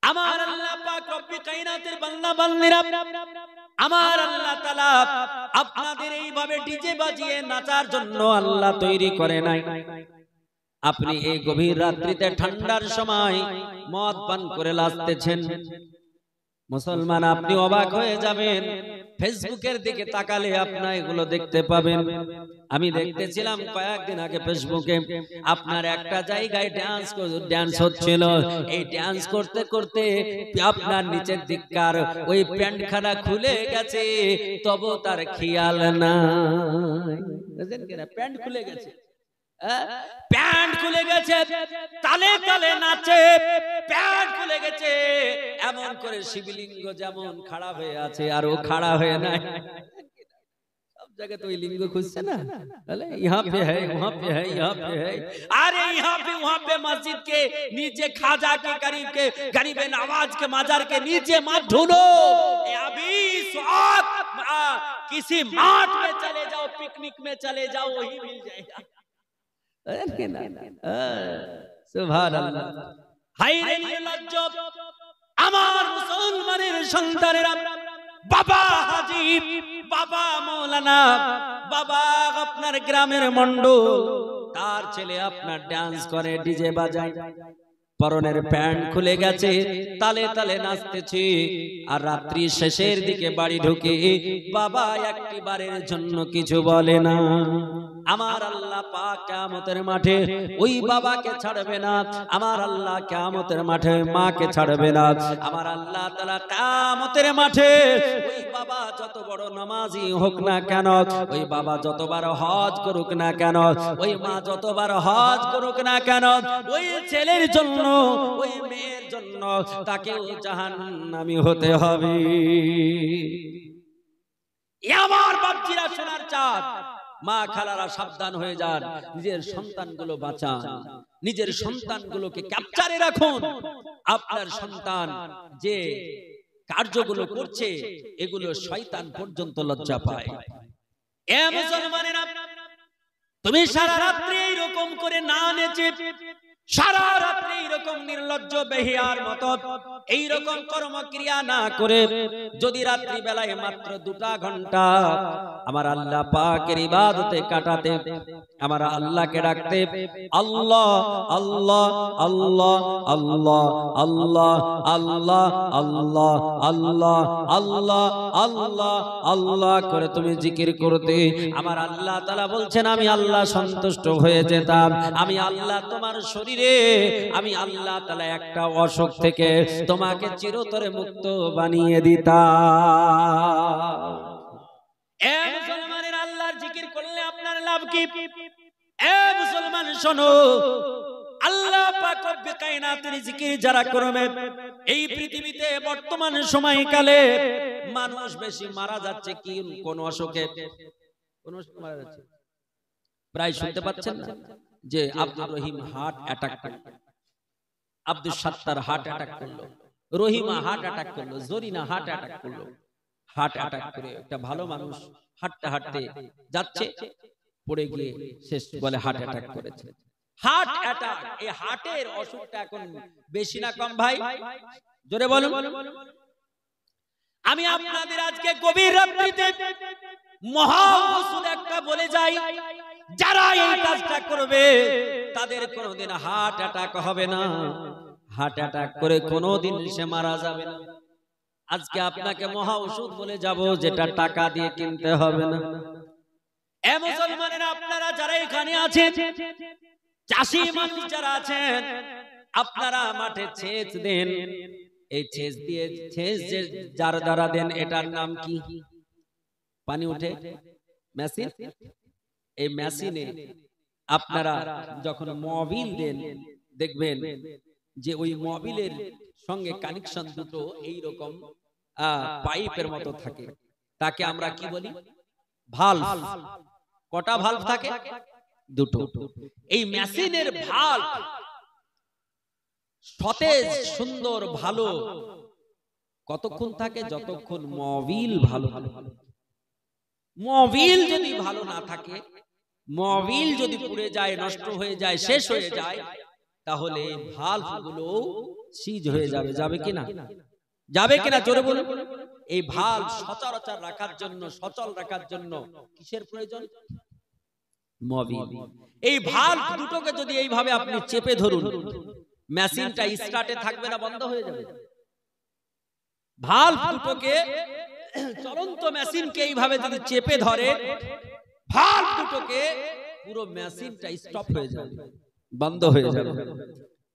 আমার আল্লাহ পাক রব্বুল কায়নাতের বান্দা বান্দীরা, আমার আল্লাহ তাআলা আপনাদের এইভাবে ডিজে বাজিয়ে নাচার জন্য আল্লাহ তৈরি করে নাই। আপনি এই গভীর রাত্রিতে ঠান্ডার সময় মদ পান করে লাচতেছেন, মুসলমান আপনি অবাক হয়ে যাবেন। ফেসবুকের দিকে তাকালে আপনি এগুলো দেখতে পাবেন। আমি দেখতেছিলাম কয়েকদিন আগে ফেসবুকে, আপনার একটা জায়গায় ডান্স হচ্ছিল, এই ডান্স করতে করতে আপনার নিচের দিককার ওই প্যান্টখানা খুলে গেছে, তবু তার খেয়াল নাই, বুঝলেন কিনা? প্যান্ট খুলে গেছে, প্যান্ট খুলে গেছে, তালে তালে নাচে, প্যান্ট খুলে গেছে, এমন করে শিবলিঙ্গ যেমন খাড়া হয়ে আছে আর ও খাড়া হয়ে নাই। সব জায়গায় তো ওই লিঙ্গ খুঁজছে না, বলে यहाँ पे है, वहाँ पे है, यहाँ पे है, अरे यहाँ पे वहाँ पे मस्जिद के नीचे खाजा के गरीब नवाज के मजार के नीचे मत ढूंढो, अभी किसी माठ में चले जाओ, पिकनिक में चले जाओ, वही मिल जाएगा। সুবহানাল্লাহ। হায়রে লজ্জা আমার মুসলমানের সন্তানেরা, বাবা হাজী, বাবা মাওলানা, বাবা আপনার গ্রামের মন্ডল, তার ছেলে আপনার ডান্স করে, ডিজে বাজায়, পরনের প্যান্ট খুলে গেছে, তালে তালে নাচতেছে, আর রাত্রি শেষের দিকে বাড়ি ঢুকে বাবা একটি বারের জন্য কিছু বলে না। আমার আল্লাহ পাক কিয়ামতের মাঠে ওই বাবাকে ছাড়বে না, আমার আল্লাহ কিয়ামতের মাঠে মাকে ছাড়বে না, আমার আল্লাহ তাআলা কিয়ামতের মাঠে ওই বাবা যত বড় নামাজি হোক না কেন, ওই বাবা যতবার হজ করুক না কেন, ওই মা যতবার হজ করুক না কেন, ওই ছেলের জন্য, ওই মেয়ের জন্য তাকেও জাহান্নামী হতে হবে। আমার বাপজিরা সোনার চাঁদ, মা খালারা সাবধান হয়ে যান, নিজের সন্তানগুলো বাঁচান, নিজের সন্তানগুলোকে ক্যাপচারে রাখুন। আপনার সন্তান যে কার্যগুলো করছে এগুলো শয়তান পর্যন্ত লজ্জা পায়। এ মুসলমানেরা, তুমি সারা রাত্রি এরকম করে না নেচে সারা রাত্রি এরকম নির্লজ্জ বেহিয়ার মতো এইরকম কর্মক্রিয়া না করে যদি রাত্রি বেলায় মাত্র 2টা ঘন্টা আমার আল্লাহ পাকের ইবাদতে কাটাতে, আমার আল্লাহকে ডাকতে, আল্লাহ আল্লাহ আল্লাহ আল্লাহ আল্লাহ আল্লাহ আল্লাহ আল্লাহ আল্লাহ আল্লাহ আল্লাহ করে তুমি জিকির করতে, আমার আল্লাহ তাআলা বলছেন আমি আল্লাহ সন্তুষ্ট হয়ে যেতাম। আমি আল্লাহ তোমার শরীরে, আমি আল্লাহ তাআলা একটা অসুখ থেকে তোমাকে চিরতরে মুক্ত বানিয়ে দিতাম। এ মুসলমানের আল্লাহর জিকির করলে আপনার লাভ কি? এ মুসলমান শোনো, আল্লাহ পাক রব্বে কায়নাতের জিকির যারা করবে, এই পৃথিবীতে বর্তমান সময়কালে মানুষ বেশি মারা যাচ্ছে কি কোন অসুখে? কোন অসুখে মারা যাচ্ছে? প্রায় শুনতে পাচ্ছেন না যে আব্দুর রহিম হার্ট অ্যাটাক করলো, আব্দুল সাত্তার হার্ট অ্যাটাক করলো, রহিমা হার্ট অ্যাটাক করলো, জরিনা হার্ট অ্যাটাক করলো। হার্ট অ্যাটাক করে একটা ভালো মানুষ হাঁটতে হাঁটতে যাচ্ছে, পড়ে গিয়ে শেষ বলে হার্ট অ্যাটাক করেছে। হার্ট অ্যাটাক, এই হার্টের অসুখটা এখন বেশি না কম ভাই? জোরে বলুন। আমি আপনাদের আজকে গভীর রাত্রিতে মহা ওষুধ একটা বলে যাই, যারা এই কাজটা করবে তাদের কোনোদিন হার্ট অ্যাটাক হবে না, হার্ট অ্যাটাক করে কোনোদিন সে মারা যাবে না। আজকে আপনাকে মহা ওষুধ বলে যাব, যেটা টাকা দিয়ে কিনতে হবে না। এ মুসলমানেরা, আপনারা যারা এখানে আছেন, চাষি মানুষ যারা আছেন, আপনারা মাঠে সেচ দেন। এই সেচ দিয়ে, সেচ যার দ্বারা দেন, এটার নাম কি? পানি উঠে মেশিন। এই মেশিনে আপনারা যখন মোবিল দেন, দেখবেন যে ওই মোবিলের সঙ্গে কানেকশন দুটো এইরকম পাইপের মতো থাকে, তাকে আমরা কি বলি? ভালভ। কটা ভালভ থাকে? দুটো। এই মেশিনের ভালভ সতেজ, সুন্দর, ভালো কতক্ষণ থাকে? যতক্ষণ মোবিল ভালো। মোবিল যদি ভালো না থাকে, মোবিল যদি পুড়ে যায়, নষ্ট হয়ে যায়, শেষ হয়ে যায়, তাহলে ভালভ গুলো সিজ হয়ে যাবে। যাবে কিনা? যাবে কিনা? জোরে বলুন। এই ভালভ সচরাচর রাখার জন্য, সচল রাখার জন্য কিসের প্রয়োজন? মোবিল। এই ভালভ দুটোকে যদি এইভাবে আপনি চেপে ধরুন, মেশিনটা স্টার্টে থাকবে না, বন্ধ হয়ে যাবে। ভালভ দুটোকে, চলন্ত মেশিনকে এইভাবে যদি চেপে ধরে, ভালভ দুটোকে, পুরো মেশিনটা স্টপ হয়ে যাবে, বন্ধ হয়ে যাবে।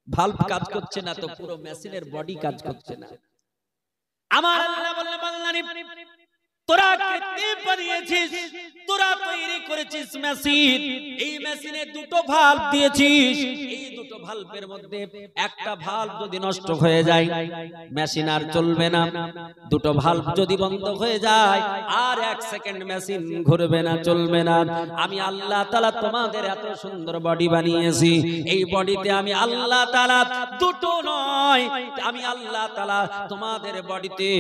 ভালভ কাজ করছে না তো পুরো মেশিনের বডি কাজ করছে না। আমার আল্লাহ বললেন, বান্দারে তোরা কৃত্রিম বানিয়েছিস, তোরা তৈরি করেছিস মেশিন, এই মেশিনে দুটো ভালভ দিয়েছিস। এই দুটো ভালভের মধ্যে একটা ভালভ যদি নষ্ট হয়ে যায়, মেশিন আর চলবে না। দুটো ভালভ যদি বন্ধ হয়ে যায়, আর 1 সেকেন্ড মেশিন ঘুরবে না, চলবে না। আমি আল্লাহ তাআলা তোমাদের এত সুন্দর বডি বানিয়েছি, এই বডিতে আমি আল্লাহ তাআলা দুটো নয়, আমি আল্লাহ তাআলা তোমাদের বডিতে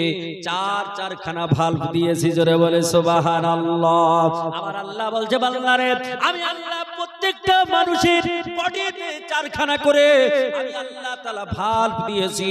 4 খানা ভালভ দিয়েছি। জোরে বলে সুবহানাল্লাহ। আমার আল্লাহ বলছে, বান্দারে আমি আল্লাহ প্রত্যেকটা মানুষের বডিতে 4 খানা করে আমি আল্লাহ তাআলা ভালভ দিয়েছি।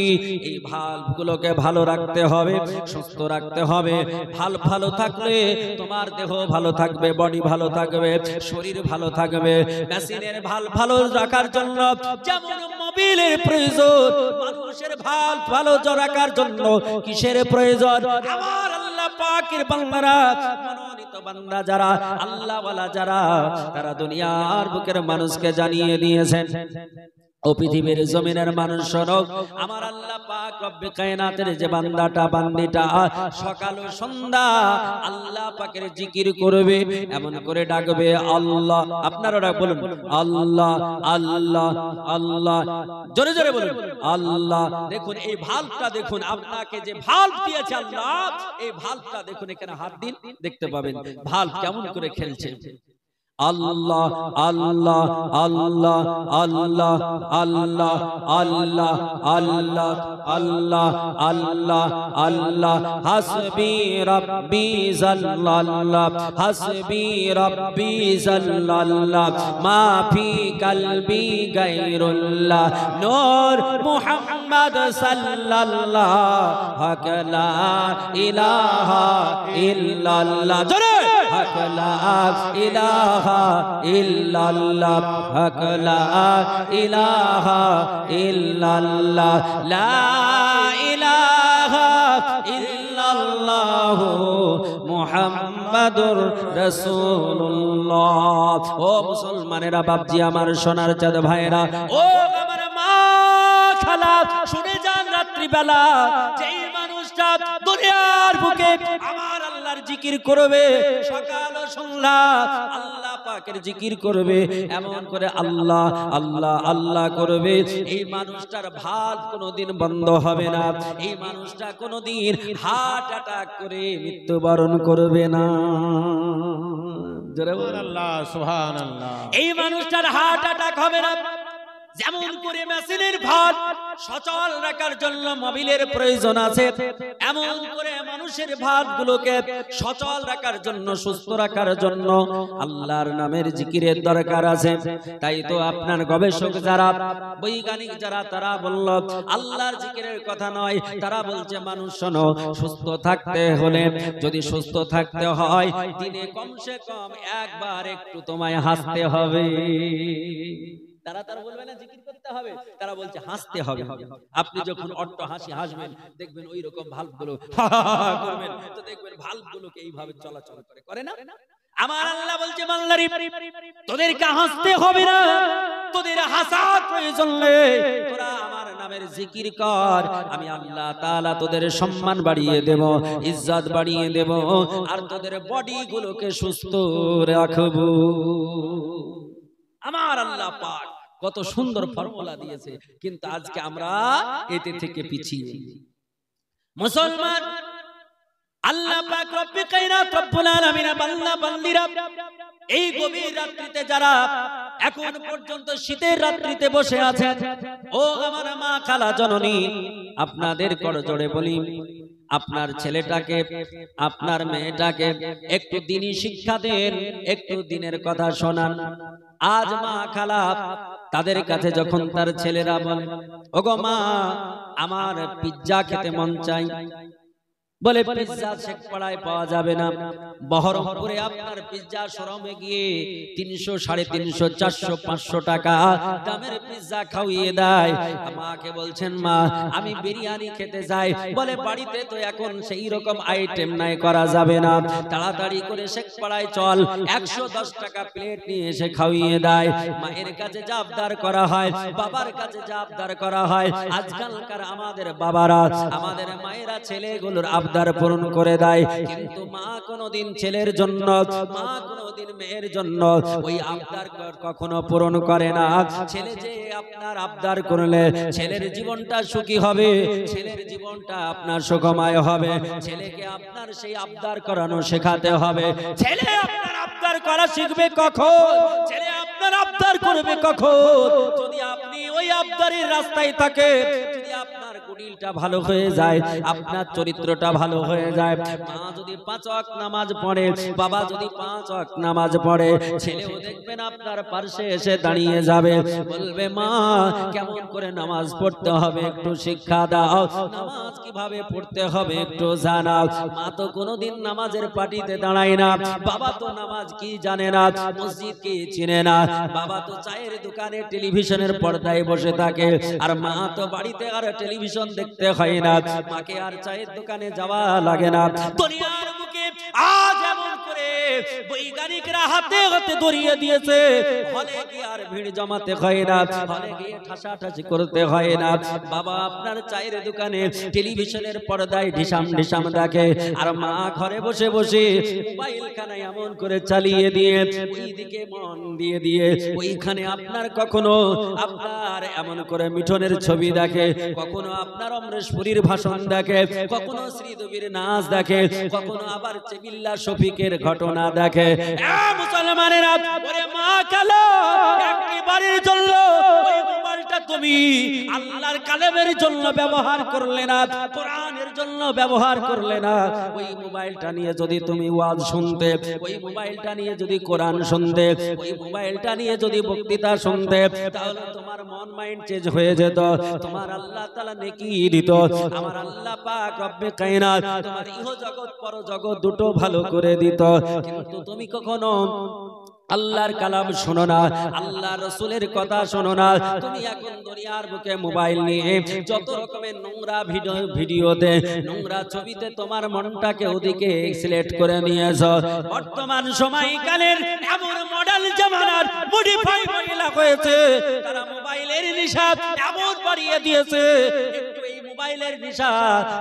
এই ভালভ গুলোকে ভালো রাখতে হবে, সুস্থ রাখতে হবে। ভালভ ভালো থাকলে তোমার দেহ ভালো থাকবে, বডি ভালো থাকবে, শরীর ভালো থাকবে। মেশিনের ভালভ ভালো রাখার জন্য যেমন মোবিলের প্রয়োজন, মানুষের ভালভ ভালো রাখার জন্য কিসের প্রয়োজন? আমার আল্লাহ পাকের বান্দারা, মনোনীত বান্দা যারা, আল্লাহ ওয়ালা যারা, তারা দুনিয়ার বুকের মানুষকে জানিয়ে দিয়েছেন, ও পৃথিবীর জমিনের মানুষ শোনো, আমার আল্লাহ পাক রব্বে কায়নাতের যে বান্দাটা, বান্দিটা সকাল ও সন্ধ্যা আল্লাহ পাকের জিকির করবে, এমন করে ডাকবে আল্লাহ। আপনারা বলুন আল্লাহ আল্লাহ আল্লাহ, জোরে জোরে বলুন আল্লাহ। দেখুন এই ভালভটা, দেখুন আপনাকে যে ভালভ দিয়েছে আল্লাহ, এই ভালভটা দেখুন, এখানে হাত দিন, দেখতে পাবেন ভালভ কেমন করে খেলছে। আল্লাহ আল্লাহ আল্লাহ আল্লাহ আল্লাহ আল্লাহ আল্লাহ আল্লাহ আল্লাহ আল্লাহ হাসবি রাব্বি জাল্লাল্লাহ হাসবি রাব্বি জাল্লাল্লাহ মা ফি কলবি গায়রুল্লাহ নূর মুহাম্মদ সাল্লাল্লাহ লা ইলাহা ইল্লাল্লাহ জোরে লা ইলাহা ইল্লাল্লাহ হক লা ইলাহা ইল্লাল্লাহ লা ইলাহা ইল্লাল্লাহ মুহাম্মাদুর রাসূলুল্লাহ। ও মুসলমানেরা, বাপজি আমার সোনার চাঁদ ভাইরা, ও আমার মা খালা, শুনে যান রাত্রিবেলা যেই মানুষটা দুনিয়ার বুকে আমার আল্লাহর জিকির করবে, সকাল ও সন্ধ্যা আল্লাহ পাকের জিকির করবে, এমন করে আল্লাহ আল্লাহ আল্লাহ করবে, এই মানুষটার ভাত কোনোদিন বন্ধ হবে না, এই মানুষটা কোনোদিন হার্ট অ্যাটাক করে মৃত্যুবরণ করবে না। সুবহানাল্লাহ সুবহানাল্লাহ। এই মানুষটার হার্ট অ্যাটাক হবে না। যেমন করে মেশিনের ভাত সচল রাখার জন্য মোবিলের প্রয়োজন আছে, এমন করে মানুষের ভাতগুলোকে সচল রাখার জন্য, সুস্থ রাখার জন্য আল্লাহর নামের জিকিরের দরকার আছে। তাই তো আপনার গবেষক যারা, বৈজ্ঞানিক যারা, তারা বলল আল্লাহর জিকিরের কথা নয়, তারা বলছে মানুষ শোনো, সুস্থ থাকতে হলে, যদি সুস্থ থাকতে হয়, দিনে কমসে কম একবার একটু তোমায় হাসতে হবে। তারা বলবে না জিকির করতে হবে, তারা বলছে হাসতে হবে। আপনি যখন অট্ট হাসি হাসবেন, দেখবেন ওই রকম ভাল্বগুলো করবেন, তো দেখবেন ভাল্বগুলোকে এইভাবে চলাচল করে না। আমার আল্লাহ বলছে বান্দারি, তোদেরকে হাসতে হবে না, তোদের হাসার প্রয়োজন নেই, তোরা আমার নামের জিকির কর, আমি আল্লাহ তাআলা তোদের সম্মান বাড়িয়ে দেব, ইজ্জত বাড়িয়ে দেব, আর তোদের বডি গুলোকে সুস্থ রাখবো। আমার আল্লাহ পাক কত সুন্দর ফর্মুলা দিয়েছে, কিন্তু আজকে আমরা এতে থেকে পিছিয়ে। মুসলমান, আল্লাহ পাক রব্বে কায়নাত রব্বুল আলামিন, বান্দা বান্দিরা, এই গভীর রাত্রিতে যারা এখন পর্যন্ত শীতের রাত্রিতে বসে আছেন, ও আমার মা খালা জননী, আপনাদের করজোড়ে বলি, আপনার ছেলেটাকে, আপনার মেয়েটাকে একটু দ্বীনি শিক্ষা দেন, একটু দ্বীনের কথা শোনান। আজ মা খালা তাদের কাছে যখন তার ছেলেরা বলে, ওগো মা, আমার পিজ্জা খেতে মন চাই, বলে পিজ্জা শেখপাড়ায় পাওয়া যাবে না, বহরমপুরে আপনার পিজ্জা শোরুমে গিয়ে 300, 350, 400, 500 টাকা দামের পিজ্জা খাওয়িয়ে দেয়। মাকে বলছেন, মা আমি বিরিয়ানি খেতে যাই, বলে বাড়িতে তো এখন সেই রকম আইটেম নাই, করা যাবে না, তাড়াতাড়ি করে শেখপাড়ায় চল, 110 টাকা প্লেট নিয়ে এসে খাওয়িয়ে দেয়। মায়ের কাছে যা আবদার করা হয়, বাবার কাছে যা আবদার করা হয়, আজকালকার আমাদের বাবারা, আমাদের মায়েরা ছেলেগুলোর আবদার পূরণ করে দেয়, কিন্তু মা কোনোদিন ছেলের জন্য, মা কোনোদিন মেয়ের জন্য ওই আবদার কখনো পূরণ করে না। ছেলে যে আপনার আবদার করলে ছেলের জীবনটা সুখী হবে, ছেলের জীবনটা আপনার সুখময় হবে, ছেলেকে আপনার সেই আবদার করানো শেখাতে হবে। ছেলে আপনার আবদার করা শিখবে কখন? ছেলে আপনার আবদার করবে কখন? যদি আপনি ওই আবদারের রাস্তায় থাকে, যদি আপনার কুড়িলটা ভালো হয়ে যায়, আপনার চরিত্রটা ভালো হয়ে যায়, মা যদি 5 ওয়াক্ত নামাজ পড়ে, বাবা যদি 5 ওয়াক্ত নামাজ পড়ে, ছেলেও দেখবেন আপনার পাশে এসে দাঁড়িয়ে যাবে, বলবে মা কেমন করে নামাজ পড়তে হবে একটু শিক্ষা দাও, নামাজ কিভাবে পড়তে হবে একটু জানাও। মা তো কোনোদিন নামাজের পাটিতে দাঁড়ায় না, বাবা তো নামাজ কি জানে না, মসজিদ কি চিনে না, বাবা তো চায়ের দোকানে টেলিভিশনের পর্দায় বসে থাকে, আর মা তো বাড়িতে আর টেলিভিশন দেখতে হয় না, মাকে আর চায়ের দোকানে যাওয়া লাগে না। দুনিয়ার বুকে আজ এমন করে বৈজ্ঞানিকরা হাতে হাতে ধরিয়ে দিয়েছে, হলে গিয়ে আর ভিড় জমাতে হয় না, হলে গিয়ে ঠাসাঠাসি করতে হয় না। বাবা আপনার চায়ের দোকানে টেলিভিশনের পর্দায় ঢিসাম ঢিসাম দেখে, আর মা ঘরে বসে বসে মোবাইলখানা এমন করে চালিয়ে দিয়ে ওইদিকে মন দিয়ে দিয়ে ওইখানে আপনার কখনো আপনার এমন করে মিঠনের ছবি দেখে, কখনো আপনার অমরেশপুরীর ভাষণ দেখে, কখনো শ্রীদেবীর নাচ দেখে, কখনো আবার চেবিল্লা শফিকের ঘটনা না দেখে। মুসলমানেরা, ওরে মা কালো, একটি বাড়ির জন্য ওই মোবাইলটা তুমি আল্লাহর কালামের জন্য ব্যবহার করলে না, কোরআনের জন্য ব্যবহার করলে না। ওই মোবাইলটা নিয়ে যদি তুমি ওয়াজ শুনতে, ওই মোবাইলটা নিয়ে যদি কোরআন শুনতে, ওই মোবাইলটা নিয়ে যদি বক্তৃতা শুনতে, তাহলে তোমার মন মাইন্ড চেঞ্জ হয়ে যেত, তোমার আল্লাহ তাআলা নেকি দিত। আমার আল্লাহ পাক রব্বে কায়নাত তোমার ইহ জগৎ পর জগৎ দুটো ভালো করে দিত। কিন্তু তুমি কখনো আল্লাহর কালাম শোনো না, আল্লাহ রাসূলের কথা শোনো না। তুমি এখন দুনিয়ার বুকে মোবাইল নিয়ে যত রকমের নোংরা ভিডিওতে, নোংরা ছবিতে তোমার মনটাকে ওদিকে সিলেক্ট করে নিয়েছো। বর্তমান সময়কালের এমন মডেল জামানার মডিফাই মহিলা হয়েছে, তারা মোবাইলের নেশা এমন বাড়িয়ে দিয়েছে। একটু এই মোবাইলের নেশা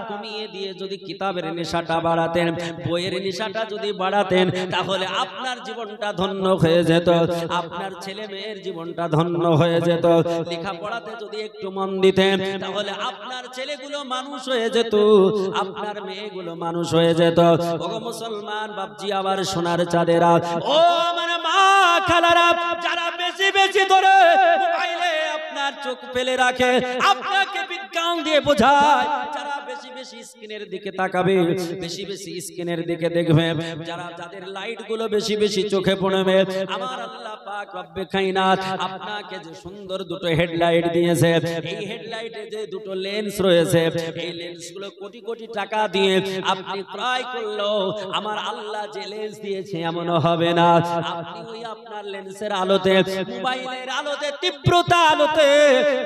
কমিয়ে দিয়ে যদি কিতাবের নেশাটা বাড়াতেন, বইয়ের নেশাটা যদি বাড়াতেন, তাহলে আপনার জীবনটা ধন্য হয়ে যেত, আপনার ছেলে মেয়ের জীবনটা ধন্য হয়ে যেত। লেখাপড়াতে যদি একটু মন দিতেন, তাহলে আপনার ছেলেগুলো মানুষ হয়ে যেত, আপনার মেয়েগুলো মানুষ হয়ে যেত। ওগো মুসলমান বাপজি, আবার সোনার চাঁদেরা, ও আমার মা খালারা, যারা বেশি বেশি ধরে মোবাইলে আপনার চোখ ফেলে রাখে, আপনাকে বিজ্ঞান দিয়ে বোঝায়, যারা বেশি বেশি স্ক্রিনের দিকে তাকাবে, বেশি বেশি স্ক্রিনের দিকে দেখবে, যারা যাদের লাইট গুলো বেশি বেশি চোখে পড়বে, আমার আল্লাহ পাক রব্বে কায়নাত আপনাকে যে সুন্দর দুটো হেডলাইট দিয়েছে, এই হেডলাইটে যে দুটো লেন্স রয়েছে, এই লেন্সগুলো কোটি কোটি টাকা দিয়ে আপনি ক্রয় করলো, আমার আল্লাহ যে লেন্স দিয়েছে এমন হবে না। আপনি ওই আপনার লেন্সের আলোতে, মোবাইলের আলোতে, তীব্রতা আলোতে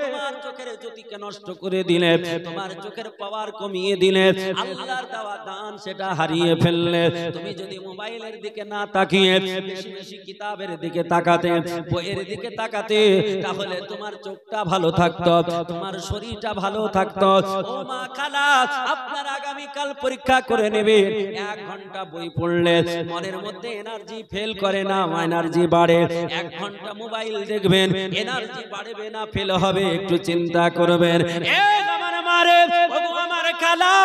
তোমার চোখের জ্যোতিকে নষ্ট করে দিলে, তোমার চোখের পাওয়ার কমিয়ে দিলে, আল্লাহর দেওয়া দান সেটা হারিয়ে ফেললে। তুমি যদি মোবাইলের দিকে না তাকিয়ে বেশি বেশি কিতাবের দিকে তাকাতে, বইয়ের দিকে তাকাতে, তাহলে তোমার চোখটা ভালো থাকতো, তোমার শরীরটা ভালো থাকতো। ও মা খালা, আপনার আগামীকাল পরীক্ষা করে নেবে, 1 ঘন্টা বই পড়লে মনের মধ্যে এনার্জি ফেল করে না, এনার্জি বাড়ে। 1 ঘন্টা মোবাইল দেখবেন, এনার্জি বাড়বে না ফেল হবে, একটু চিন্তা করবেন। আমার মারে, ও আমার খালা,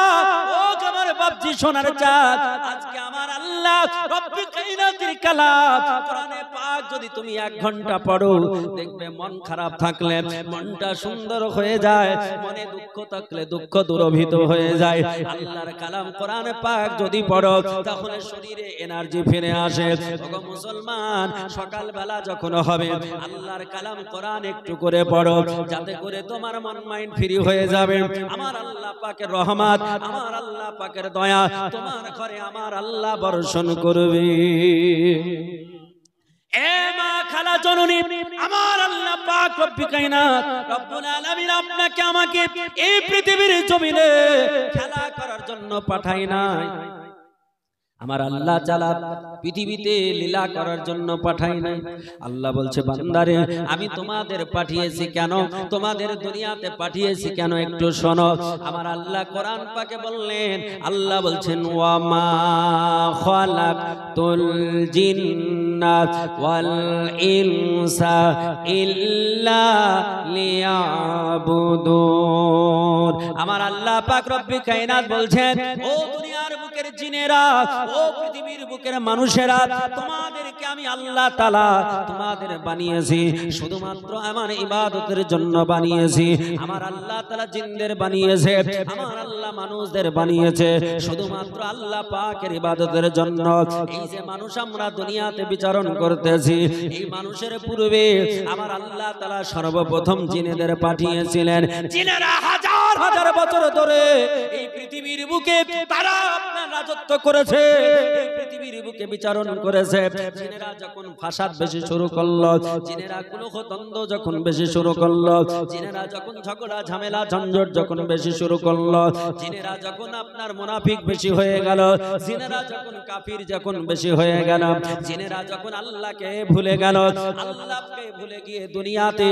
ও আমার বাপজি সোনার চাঁদ, আজকে আমার আল্লাহ রব্বে কায়নাতের কালাম কোরআনে পাক যদি তুমি 1 ঘন্টা পড়ো, দেখবে মন খারাপ থাকলে মনটা সুন্দর হয়ে যায়, মনে দুঃখ থাকলে দুঃখ দূরভূত হয়ে যায়। আল্লাহর কালাম কোরআনে পাক যদি পড়ো, তাহলে শরীরে এনার্জি ফিরে আসে। ওগো মুসলমান, সকালবেলা যখন হবে আল্লাহর কালাম কোরআন একটু করে পড়ো, যাতে করে তোমার মন মাইন্ড ফ্রি হয়ে যাবে। আমার আল্লাহ পাকের রহমত, আমার আল্লাহ পাকের দয়া তোমার ঘরে আমার আল্লাহ বর্ষণ করবে। এ মা খালা জননী, আমার আল্লাহ পাক রব্বে কায়নাত রব্বুল আলামিন আপনাকে আমাকে এই পৃথিবীর জমিনে খেলা করার জন্য পাঠায় নাই। আমার আল্লাহ তাআলা পৃথিবীতে লীলা করার জন্য পাঠাই নাই। আল্লাহ বলছে, বান্দারে আমি তোমাদের পাঠিয়েছি কেন, তোমাদের দুনিয়াতে পাঠিয়েছি কেন, একটু শোনো। আমার আল্লাহ কোরআন পাকে বললেন, আল্লাহ বলছেন, ওয়া মা খালাকতুল জিন্না ওয়াল ইনসা ইল্লা লিয়াবুদুন। আমার আল্লাহ পাক রব্বে কায়নাত বলছেন, ও দুনিয়ার বুকের জিনেরা, ও পৃথিবীর বুকের মানুষেরা, তোমাদেরকে আমি আল্লাহ তাআলা তোমাদের বানিয়েছি শুধুমাত্র আমার ইবাদতের জন্য বানিয়েছি। আমার আল্লাহ তাআলা জিনদের বানিয়েছে, আমার আল্লাহ মানুষদের বানিয়েছে শুধুমাত্র আল্লাহ পাকের ইবাদতের জন্য। এই যে মানুষ আমরা দুনিয়াতে বিচরণ করতেছি, এই মানুষের পূর্বে আমার আল্লাহ তাআলা সর্বপ্রথম জিনেদের পাঠিয়েছিলেন। জিনেরা হাজার হাজার বছর ধরে এই পৃথিবীর বুকে তারা আপনার রাজত্ব করেছে, এই পৃথিবীর বুকে বিচরণ করেছে। জিনেরা যখন ফাসাদ বেশি শুরু করলো, জিনেরা কুলুখদ্বন্দ্ব যখন বেশি শুরু করলো, জিনেরা যখন ঝগড়া ঝামেলা ঝঞ্ঝট যখন বেশি শুরু করলো, জিনেরা যখন আপনার মুনাফিক বেশি হয়ে গেল, জিনেরা যখন কাফির যখন বেশি হয়ে গেল, জিনেরা যখন আল্লাহকে ভুলে গেল, আল্লাহকে ভুলে গিয়ে দুনিয়াতে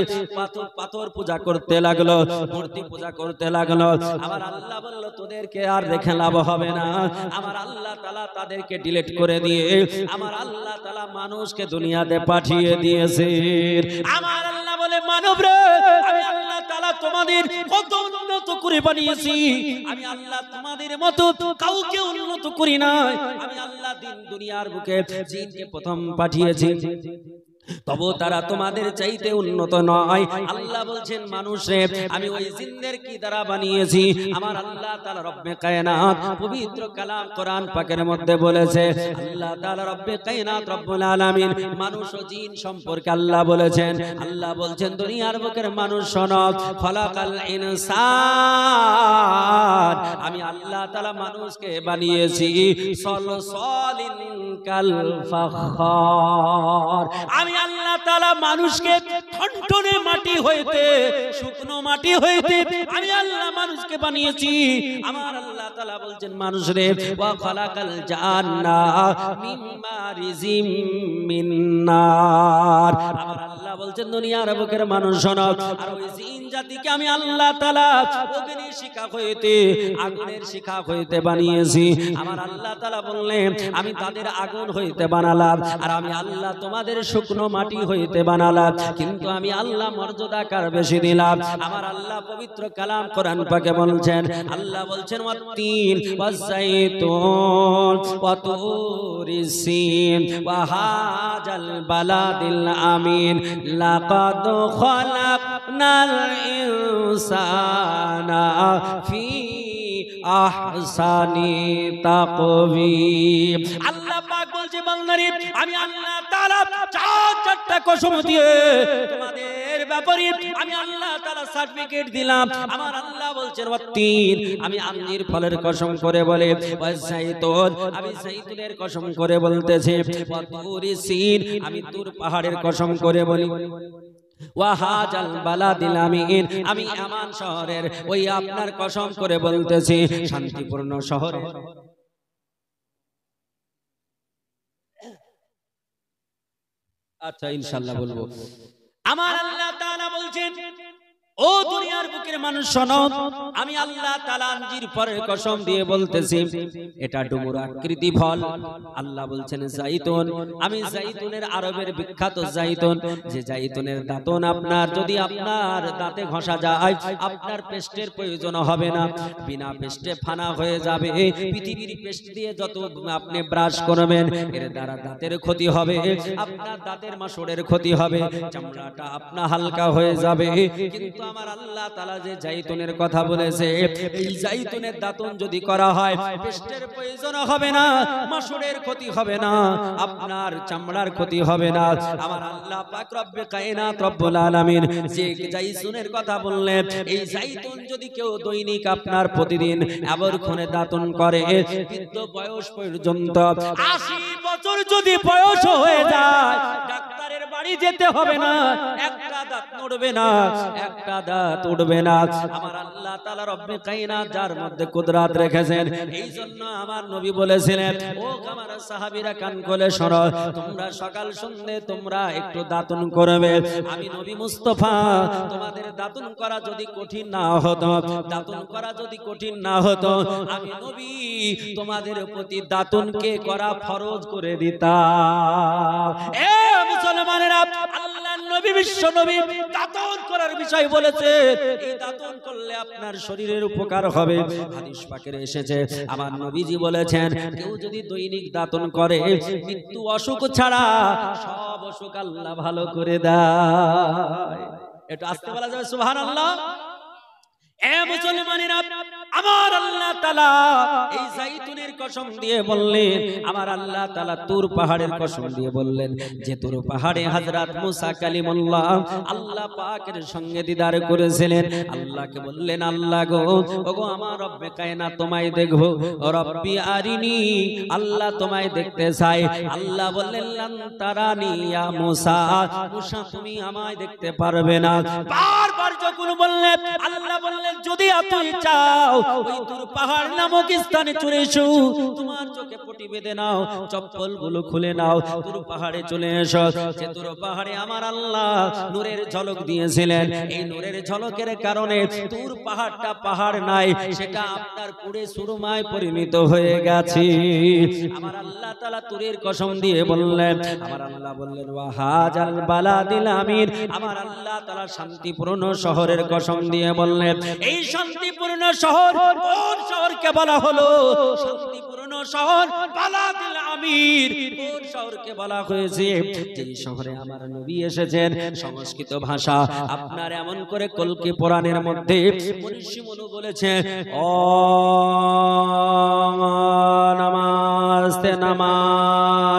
পাথর পূজা করতে লাগলো, মূর্তি পূজা করতে লাগলো। আমার আল্লাহ বলল, তোদেরকে আর রেখে লাভ হবে না। আমার আল্লাহ তাআলা তাদেরকে ডিলিট করে দিয়ে আমার আল্লাহ তাআলা মানুষকে দুনিয়াতে পাঠিয়ে দিয়েছে। আমার আল্লাহ বলে, মানব রে, আমি আল্লাহ তাআলা তোমাদের তোমাদের কত উন্নত করে বানিয়েছি। আমি আল্লাহ তোমাদের মতো কাউকে উন্নত করি না। আমি আল্লাহ দিন দুনিয়ার বুকে জিনকে প্রথম পাঠিয়েছি, তবু তারা তোমাদের চাইতে উন্নত নয়। আল্লাহ বলছেন মানুষে আমি ওই জিনদের কি দ্বারা বানিয়েছি। আমার আল্লাহ তাআলা রব্বে কায়নাত পবিত্র কালাম কোরআন পাকের মধ্যে বলেছে, আল্লাহ তাআলা রব্বে কায়নাত রব্বুল আলামিন মানুষ ও জিন সম্পর্কে আল্লাহ বলেছেন, আল্লাহ বলছেন দুনিয়ার বুকের মানুষ শোনো, খলাকাল ইনসান, আমি আল্লাহ তাআলা মানুষকে বানিয়েছি সলসলিন কাল ফাখার। আমি আল্লাহ তাআলা মানুষকে ঠনঠনে মাটি হইতে, শুকনো মাটি হইতে আমি আল্লাহ মানুষকে বানিয়েছি। আমার আল্লাহ তাআলা বলছেন মানুষ রে, ওয়া খালাকাল জান্না মিন মারিজিম মিন নার। আমার আল্লাহ বলছেন দুনিয়ার বুকের মানুষ শোনো, আর ওই জিন জাতিকে আমি আল্লাহ তাআলা অগ্নির শিখা হইতে, আগুনের শিখা হইতে বানিয়েছি। আমার আল্লাহ তাআলা বললেন আমি তাদের আগুন হইতে বানালাম, আর আমি আল্লাহ তোমাদের শুকনো মাটি হইতে বানালাম, কিন্তু আমি আল্লাহ মর্যাদা কার বেশি দিলাম। আমার আল্লাহ পবিত্র কালাম কোরআন পাকে বলছেন, আল্লাহ বলছেন ওয়াত্তিন ওয়াযাইতুন ওয়া তুরিস সিন ওয়া হাজাল বালাদিল আমিন লাকাদ খালাকনাল ইনসানা ফি আহসানি তাকওয়িম। আল্লাহ পাক বলছে বান্দারে আমি আল্লাহ তাআলা চারটা কসম দিয়ে তোমাদের ব্যাপারে আমি আল্লাহ তাআলা সার্টিফিকেট দিলাম। আমার আল্লাহ বলছেন ওয়াত্তিন, আমি আঞ্জির ফলের কসম করে বলে, ওয়াযাইতুন আমি জাইতুনের কসম করে বলতেছি, ওয়া তুরিস সিন আমি তুর পাহাড়ের কসম করে বলি, ওয়া হাজাল বালাদিল আমিন আমি আমান শহরের ওই আপনার কসম করে বলতেছি, শান্তিপূর্ণ শহরে। আচ্ছা ইনশাআল্লাহ বলবো। আমার আল্লাহ তাআলা বলছেন ও দুনিয়ার বুকের মানুষ শোনো, আমি আল্লাহ তাআলা আঞ্জির ফলের কসম দিয়ে বলতেছি, এটা ডুমুর আকৃতি ফল। আল্লাহ বলছেন জাইতুন, আমি জাইতুনের আরবের বিখ্যাত জাইতুন, যে জাইতুনের দাঁতন আপনার যদি আপনার দাঁতে ঘষা যায় আপনার পেস্টের প্রয়োজন হবে না, বিনা পেস্টে ফানা হয়ে যাবে। পৃথিবীর পেস্ট দিয়ে যত আপনি ব্রাশ করবেন এর দ্বারা দাঁতের ক্ষতি হবে, আপনার দাঁতের মাসুরের ক্ষতি হবে, চামড়াটা আপনার হালকা হয়ে যাবে। কিন্তু আমার আল্লাহ তাআলা যে জাইতুনের কথা বলেছে, এই জাইতুনের দাঁতন যদি করা হয় পেস্টের প্রয়োজন হবে না, মাসুরের ক্ষতি হবে না, আপনার চামড়ার ক্ষতি হবে না। আমার আল্লাহ পাক রব্বে কায়নাত রব্বুল আলামিন যে জাইতুনের কথা বললেন, এই জাইতুন যদি কেউ দৈনিক আপনার প্রতিদিন আবরক্ষণে দাঁতন করে বৃদ্ধ বয়স পর্যন্ত 80 বছর যদি বয়স হয়ে যায় ডাক্তারের বাড়ি যেতে হবে না, একটা দাঁত নড়বে না, একটা দাঁত উঠবে না। আমার আল্লাহ তাআলা রব্বে কায়নাত যার মধ্যে কুদরত রেখেছেন, এই জন্য আমার নবী বলেছিলেন ও আমার সাহাবীরা কান খুলে শোনো, তোমরা সকাল সন্ধ্যে তোমরা একটু দাঁতন করবে। আমি নবী মুস্তাফা তোমাদের দাঁতন করা যদি কঠিন না হতো, দাঁতন করা যদি কঠিন না হতো, আমি নবী তোমাদের প্রতি দাঁতনকে করা ফরজ করে দিতাম। এ মুসলমানেরা, আল্লাহর নবী বিশ্ব নবী দাঁতন করার বিষয় বলেছে, এই দাঁতন করলে আপনার শরীরের উপকার হবে। হাদিস পাকের এসেছে আমার নবীজি বলেছেন কেউ যদি দৈনিক দাঁতন করে মৃত্যু অসুখ ছাড়া সব অসুখ আল্লাহ ভালো করে দেয়। একটু আস্তে বলা যাবে সুবহানাল্লাহ। এ মুসলমানেরা, আমার আল্লাহ তাআলা এই জাইতুনের কসম দিয়ে বললেন, আমার আল্লাহ তাআলা তুর পাহাড়ের কসম দিয়ে বললেন যে তুর পাহাড়ে হযরত মুসা কালিমুল্লাহ আল্লাহ পাকের সঙ্গে দিদার করেছিলেন। আল্লাহকে বললেন আল্লাহ গো, ওগো আমার রব্বে কায়নাত তোমায় দেখবো, রব্বি আরিনি, আল্লাহ তোমায় দেখতে চাই। আল্লাহ বললেন লান তারানি ইয়া মুসা, মুসা তুমি আমায় দেখতে পারবে না। বারবার যখন বললেন আল্লাহ বললেন যদি আপনি চাও ওই তুর পাহাড় নামক স্থানে চলে এসো, তোমার চোখে পটি বেঁধে নাও, চপ্পল গুলো খুলে নাও, তুর পাহাড়ে চলে এসো। যে তুর পাহাড়ে আমার আল্লাহ নূরের ঝলক দিয়েছিলেন, এই নূরের ঝলকের কারণে তুর পাহাড়টা পাহাড় নাই, সেটা আপনার পুড়ে সুরমায় পরিণত হয়ে গেছে। আমার আল্লাহ তাআলা তুরের কসম দিয়ে বললেন, আমার আল্লাহ বললেন ওয়াহাজাল বালাদিল আমিন, আমার আল্লাহ তাআলা শান্তিপূর্ণ শহরের কসম দিয়ে বললেন, এই শান্তিপূর্ণ শহর কোন শহরকে বলা হলো? শান্তিপূর্ণ শহর বালাদিল আমিন, কোন শহরকে বলা হয়েছে? যে শহরে আমার নবী এসেছেন। সংস্কৃত ভাষা আপনার এমন করে কলকি পুরাণের মধ্যে মনীষী মনু বলেছে, ও নমস্তে নমা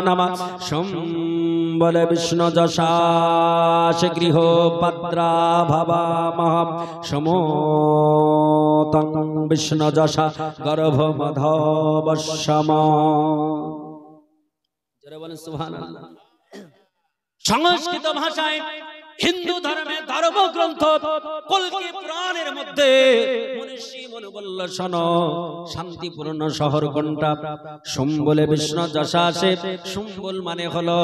নমা সম্বলে বিষ্ণু যশাস গৃহ ভদ্রা ভাবা মহা সমতং বিষ্ণু যশা গর্ভ মধবশ্যম। জোরে বলেন সুবহানাল্লাহ। সংস্কৃত ভাষায় হিন্দু ধর্মের ধর্মগ্রন্থ কলকি পুরাণের মধ্যে মনীষী মনু বলল, শোনো শান্তিপূর্ণ শহর কোনটা? সম্বলে বিষ্ণু যশাসে, সম্বল মানে হলো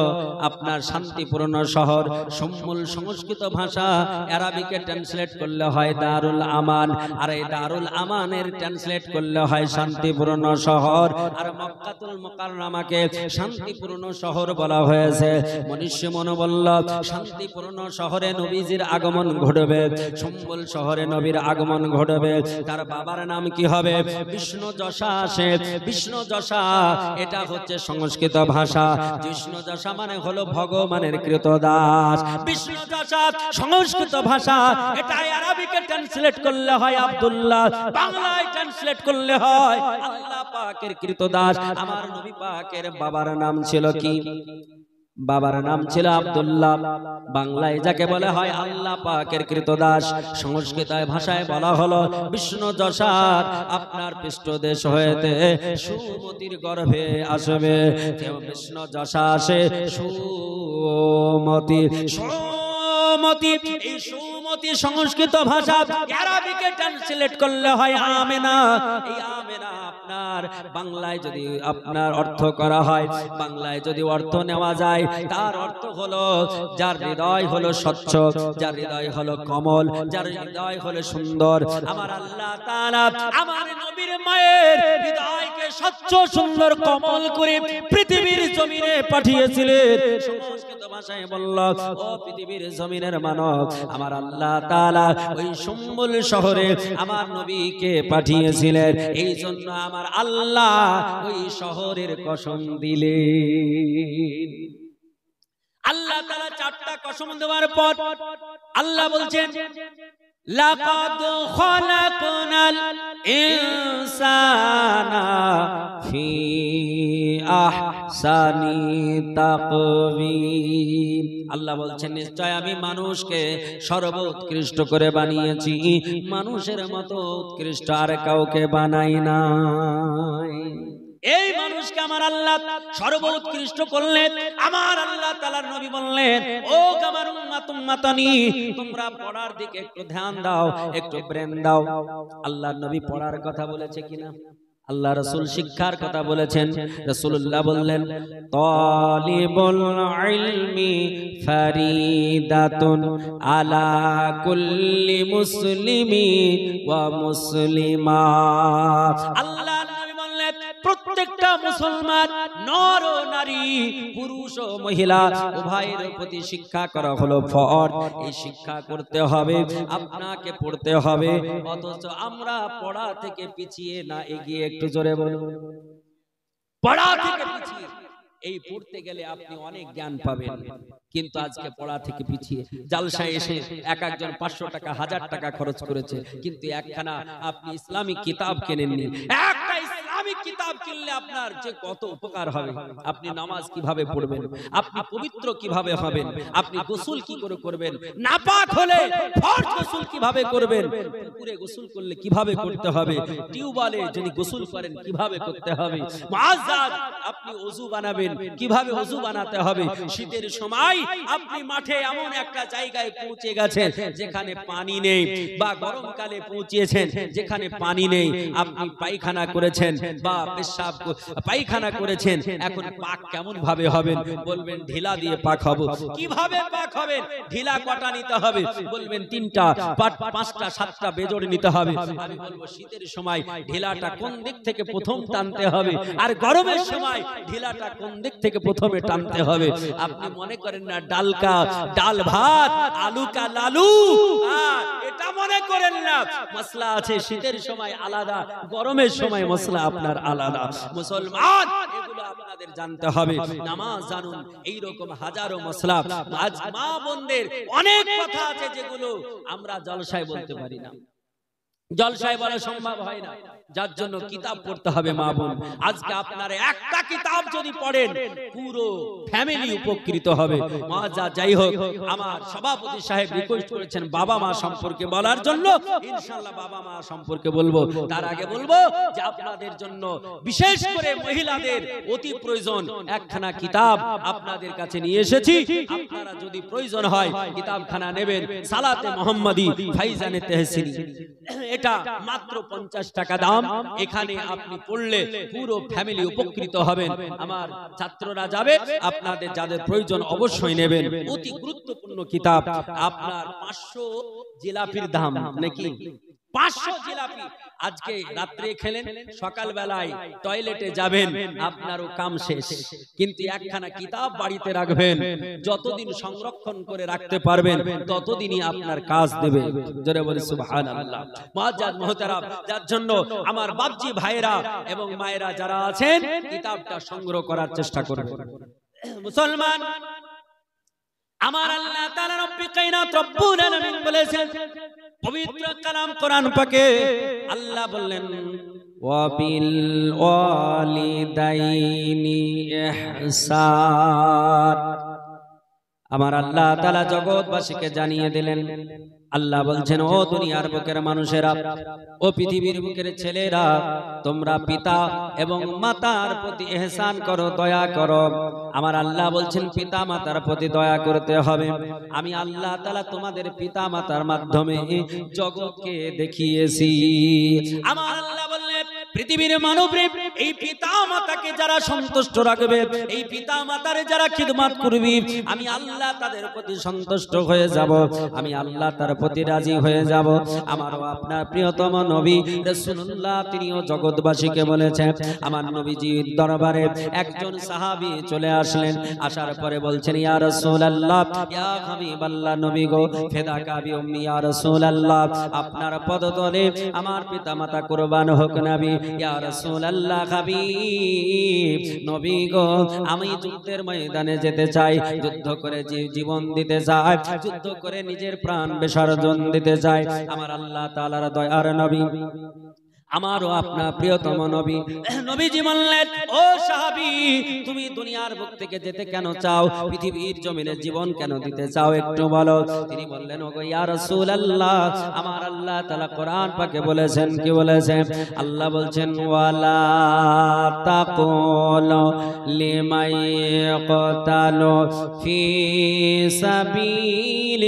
আপনার শান্তিপূর্ণ শহর। সম্বল সংস্কৃত ভাষা, আরবিকে ট্রান্সলেট করলে হয় দারুল আমান, আর এই দারুল আমানের ট্রান্সলেট করলে হয় শান্তিপূর্ণ শহর। আর মক্কাতুল মুকাররমাকে শান্তিপূর্ণ শহর বলা হয়েছে। মনীষী মনু বলল, শান্তিপূর্ণ শহরে নবীজির আগমন ঘটবে, সম্বল শহরে নবীর আগমন ঘটবে। তার বাবার নাম কি হবে? বিষ্ণু যশা আসে। বিষ্ণু যশা এটা হচ্ছে সংস্কৃত ভাষা। বিষ্ণু যশা মানে হলো ভগবানের কৃতদাস। বিষ্ণু যশা সংস্কৃত ভাষা, এটা আরবিকে ট্রান্সলেট করলে হয় আব্দুল্লাহ, বাংলায় ট্রান্সলেট করলে হয় আল্লাহ পাকের কৃতদাস। আমার নবী পাকের বাবার নাম ছিল কি? বাবার নাম ছিল আব্দুল্লাহ, বাংলায় যাকে বলা হয় আল্লাহ পাকের কৃতদাস। সংস্কৃত ভাষায় বলা হলো বিষ্ণু যশা আপনার পৃষ্ঠদেশ হয়েতে সুমতির গর্ভে আসবে। বিষ্ণু যশা আসে সুমতি, সুমতি, এই সুমতি সংস্কৃত ভাষা আরবিকে ট্রান্সলেট করলে হয় আমেনা। এই আমেনা আপনার বাংলায় যদি আপনার অর্থ করা হয়, বাংলায় যদি অর্থ নেওয়া যায়, তার অর্থ হলো যার হৃদয় হলো স্বচ্ছ, যার হৃদয় হলো কমল, যার হৃদয় হলো সুন্দর। আমার আল্লাহ তাআলা আমার নবীর মায়ের হৃদয়কে স্বচ্ছ সুন্দর কমল করে পৃথিবীর জমিনে পাঠিয়েছিলেন। সংস্কৃত ভাষায় বলল, ও পৃথিবীর জমিনের মানব, আমার আল্লাহ তাআলা ওই সম্বল শহরে আমার নবীকে পাঠিয়েছিলেন। এই জন্য আমার আল্লাহ ওই শহরের কসম দিলেন। আল্লাহ তাআলা চারটা কসম দেওয়ার পর আল্লাহ বলছেন, লাকাদ খালাকনাল ইনসানা ফি আহসানি তাকওয়িম। আল্লাহ বলছেন, নিশ্চয় আমি মানুষকে সর্বোৎকৃষ্ট করে বানিয়েছি, মানুষের মতো উৎকৃষ্ট আর কাউকে বানাই নাই। এই মানুষকে আমার আল্লাহ সর্বোৎকৃষ্ট করলেন। আমার আল্লাহ তাআলার নবী বললেন, ও আমার উম্মত উম্মতানি, তোমরা পড়ার দিকে একটু ধ্যান দাও, একটু ব্রেন দাও। আল্লাহর নবী পড়ার কথা বলেছে কিনা? আল্লাহ রাসূল শিক্ষার কথা বলেছেন। রাসূলুল্লাহ বললেন, তালিবুল ইলমি ফারিদাতুন আলা কুল্লি মুসলিমি ওয়া মুসলিমা। আল্লাহ প্রত্যেকটা মুসলমান নর ও নারী, পুরুষ ও মহিলা উভয়ের প্রতি শিক্ষা করা হলো ফরজ। এই শিক্ষা করতে হবে, আপনাকে পড়তে হবে। অথচ আমরা পড়া থেকে পিছিয়ে না এগিয়ে, একটু জোরে বলুন, পড়া থেকে পিছিয়ে। এই পড়তে গেলে আপনি অনেক জ্ঞান পাবেন, কিন্তু আজকে পড়া থেকে পিছিয়ে। জালসায় এসে এক একজন 500 টাকা 1000 টাকা খরচ করেছে, কিন্তু একখানা আপনি ইসলামিক কিতাব কেনেননি। একটা ইসলামিক কিতাব কিনলে আপনার যে কত উপকার হবে, আপনি নামাজ কিভাবে পড়বেন, আপনি পবিত্র কিভাবে হবেন, আপনি গোসল কি করে করবেন, নাপাক হলে ফরজ গোসল কিভাবে করবেন, পুকুরে গোসল করলে কিভাবে করতে হবে, টিউবওয়েলে যদি গোসল করেন কিভাবে করতে হবে, মুআজ্জাজ আপনি ওযু বানাবেন কিভাবে ওযু বানাতে হবে, শীতের সময় আপনি মাঠে এমন একটা জায়গায় পৌঁছে গেছেন যেখানে পানি নেই, বা গরমকালে পৌঁছেছেন যেখানে পানি নেই, আপনি পায়খানা করেছেন বা পেশাব পায়খানা করেছেন, এখন পাক কেমন ভাবে হবেন, বলবেন ঢিলা দিয়ে পাক হব। কিভাবে পাক হবেন, ঢিলা কটা নিতে হবে, বলবেন 3টা 5টা 7টা বেজোড় নিতে হবে। আমি বলবো শীতের সময় ঢিলাটা কোন দিক থেকে প্রথম টানতে হবে, আর গরমের সময় ঢিলাটা কোন দিক থেকে প্রথমে টানতে হবে। আপনি মনে করেন না ডালকা ডাল ভাত আলু কা লালু, এটা মনে করেন না, মশলা আছে শীতের সময় আলাদা, গরমের সময় মশলা আপনার আলাদা। মুসলমান এগুলো আপনাদের জানতে হবে, নামাজ জানুন, এই রকম হাজারো মশলা। আজ মা বোনদের অনেক কথা আছে যেগুলো আমরা জলসায় বলতে পারি না, জলসায় বলা সম্ভব হয় না, যার জন্য কিতাব পড়তে হবে মা বোন। আজকে আপনারা একটা কিতাব যদি পড়েন পুরো ফ্যামিলি উপকৃত হবে। মুআজ্জাজ যাই হোক, আমার সভাপতি সাহেব রিকোয়েস্ট করেছেন বাবা মা সম্পর্কে বলার জন্য, ইনশাআল্লাহ বাবা মা সম্পর্কে বলবো। তার আগে বলবো যে আপনাদের জন্য বিশেষ করে মহিলাদের অতি প্রয়োজন একখানা কিতাব আপনাদের কাছে নিয়ে এসেছি। আপনারা যদি প্রয়োজন হয় কিতাবখানা নেবেন, সালাতে মুহাম্মাদি ফাইজানে তেহসিনি, এটা মাত্র 50 টাকা দাম। এখানে আপনি পড়লে পুরো ফ্যামিলি উপকৃত হবেন। আমার ছাত্ররা যাবে, আপনাদের যাদের প্রয়োজন অবশ্যই নেবেন। অতি গুরুত্বপূর্ণ কিতাব। আপনার 500 জিলাপির দাম নাকি, 500 জিলাপি আজকে রাত্রে খেলেন, সকাল বেলায় টয়লেটে যাবেন, আপনারও কাম শেষ। কিন্তু একখানা কিতাব বাড়িতে রাখবেন, যতদিন সংরক্ষণ করে রাখতে পারবেন ততদিনই আপনার কাজ দেবে। জোরে বলি সুবহানাল্লাহ। মুআজ্জাজ মুহতারাম, যার জন্য আমার বাপজি ভাইরা এবং মায়েরা যারা আছেন কিতাবটা সংগ্রহ করার চেষ্টা করবেন। মুসলমান, আমার আল্লাহ তাআলা রব্বুল কায়নাত রব্বুল আলামিন বলেছেন পবিত্র কালাম কোরআন পাকে, আল্লাহ বললেন ওয়া বিল ওয়ালিদাইনি ইহসান। আমার আল্লাহ তাআলা জগৎবাসীকে জানিয়ে দিলেন, আল্লাহ বলছেন ও দুনিয়ার বুকের মানুষেরা, ও পৃথিবীর বুকের ছেলেরা, তোমরা পিতা এবং মাতার প্রতি ইহসান করো, দয়া করো। আমার আল্লাহ বলছেন পিতা মাতার প্রতি দয়া করতে হবে। আমি আল্লাহ তাআলা তোমাদের পিতা মাতার মাধ্যমে জগৎকে দেখিয়েছি। আমার আল্লাহ বললেন পৃথিবীর মানবরে এই পিতা মাতাকে যারা সন্তুষ্ট রাখবে, এই পিতা মাতার যারা খিদমত করবে, আমি আল্লাহ তাদের প্রতি সন্তুষ্ট হয়ে যাব, আমি আল্লাহ তার প্রতি রাজি হয়ে যাব। আমারও আপনার প্রিয়তম নবী রাসূলুল্লাহ তিনিও জগৎবাসীকে বলেছেন। আমার নবীজির দরবারে একজন সাহাবী চলে আসলেন, আসার পরে বলছেন ইয়া রাসূলুল্লাহ, ইয়া হাবিবাল্লাহ, নবী গো ফিদাকা বি উম্মি ইয়া রাসূলুল্লাহ, আপনার পদতলে আমার পিতামাতা কুরবান হোক নবী। ইয়া রাসূলুল্লাহ, হাবিব নবী গো, আমি যুদ্ধের ময়দানে যেতে চাই, যুদ্ধ করে জীবন দিতে চাই, যুদ্ধ করে নিজের প্রাণ বিসর্জন দিতে চাই। আমার আল্লাহ তাআলার দয়ার নবী, আমারও আপনার প্রিয়তম নবী, নবীজি বললেন ও সাহাবী, তুমি দুনিয়ার বুক থেকে যেতে কেন চাও, পৃথিবীর জমিনে জীবন কেন দিতে চাও, একটু বলো। তিনি বললেন ওগো ইয়া রাসূলুল্লাহ, আমার আল্লাহ তাআলা কোরআন পাকে বলেছেন, কি বলেছেন? আল্লাহ বলছেন ওয়ালা তাকুলু লিমান ইয়াকতালু ফি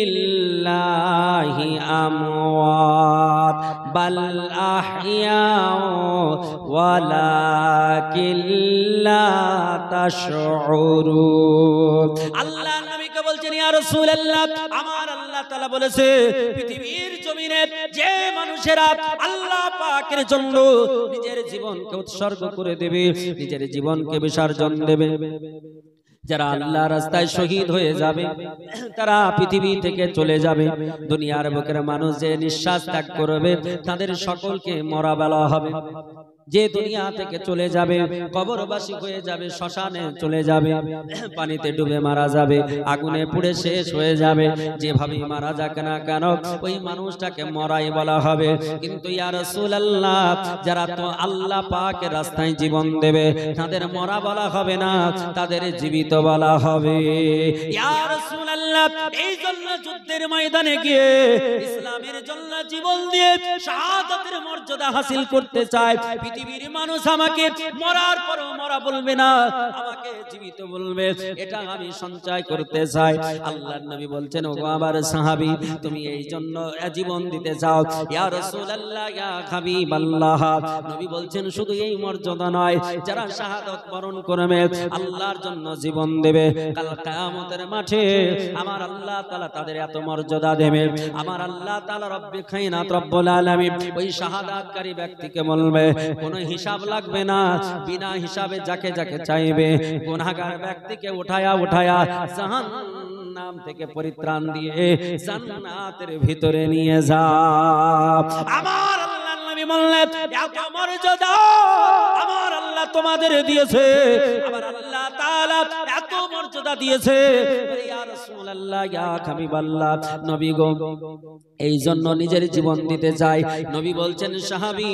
সাবিলিল্লাহি আমওয়াত বাল আহইয়া ওয়ালাকিন লা তাশউরুন। আল্লাহ নবীকে বলছেন ইয়া রাসূলুল্লাহ, আমার আল্লাহ তাআলা বলেছে পৃথিবীর জমিনে যে মানুষেরা আল্লাহ পাকের জন্য নিজের জীবনকে উৎসর্গ করে দেবে, নিজের জীবনকে বিসর্জন দেবে, যারা আল্লাহ রাস্তায় শহীদ হয়ে যাবে, তারা পৃথিবী থেকে চলে যাবে। দুনিয়ার বুকের মানুষ যে নিঃশ্বাস ত্যাগ করবে তাদের সকলকে মরা বলা হবে। যে দুনিয়া থেকে চলে যাবে, কবরবাসী হয়ে যাবে, শ্মশানে চলে যাবে, পানিতে ডুবে মারা যাবে, আগুনে পুড়ে শেষ হয়ে যাবে, যেভাবে মারা যাক না কেন ওই মানুষটাকে মরাই বলা হবে। কিন্তু ইয়া রাসূলুল্লাহ, যারা তো আল্লাহ পাকের রাস্তায় জীবন দেবে তাদের মরা বলা হবে না, তাদের জীবিত বলা হবে। ইয়া রাসূলুল্লাহ, এই জন্য যুদ্ধের ময়দানে গিয়ে ইসলামের জন্য জীবন দিয়ে শাহাদাতের মর্যাদা হাসিল করতে চায়। পৃথিবীর মানুষ আমাকে মরার পরও মরা বলবে না, আমাকে জীবিত বলবে, এটা আমি সঞ্চয় করতে চাই। আল্লাহর নবী বলছেন, ওগো আমার সাহাবী, তুমি এই জন্য জীবন দিতে চাও। ইয়া রাসূলুল্লাহ, ইয়া হাবিবাল্লাহ, নবী বলছেন শুধু এই মর্যাদা নয়, যারা শাহাদাত বরণ করবে আল্লাহর জন্য জীবন দেবে, কাল কিয়ামতের মাঠে আমার আল্লাহ তাআলা তাদের এত মর্যাদা দেবে, আমার আল্লাহ তাআলা রব্বে কায়নাত রব্বুল আলামিন ওই শাহাদাতকারী ব্যক্তিকে বলবে কোনো হিসাব লাগবে না, বিনা হিসাবে যাকে যাকে চাইবে গুনাহগার ব্যক্তিকে উঠায়া উঠায়া জাহান্নাম থেকে পরিত্রাণ দিয়ে জান্নাতের ভিতরে নিয়ে যা। আমার আল্লাহর নবী বললেন, এত মর্যাদা আমার আল্লাহ তোমাদের দিয়েছে, আমার আল্লাহ তাআলা এত মর্যাদা দিয়েছে। ইয়া রাসূলুল্লাহ, ইয়া হাবিবাল্লাহ, নবী গো, এই জন্য নিজের জীবন দিতে চাই। নবী বলছেন, সাহাবী,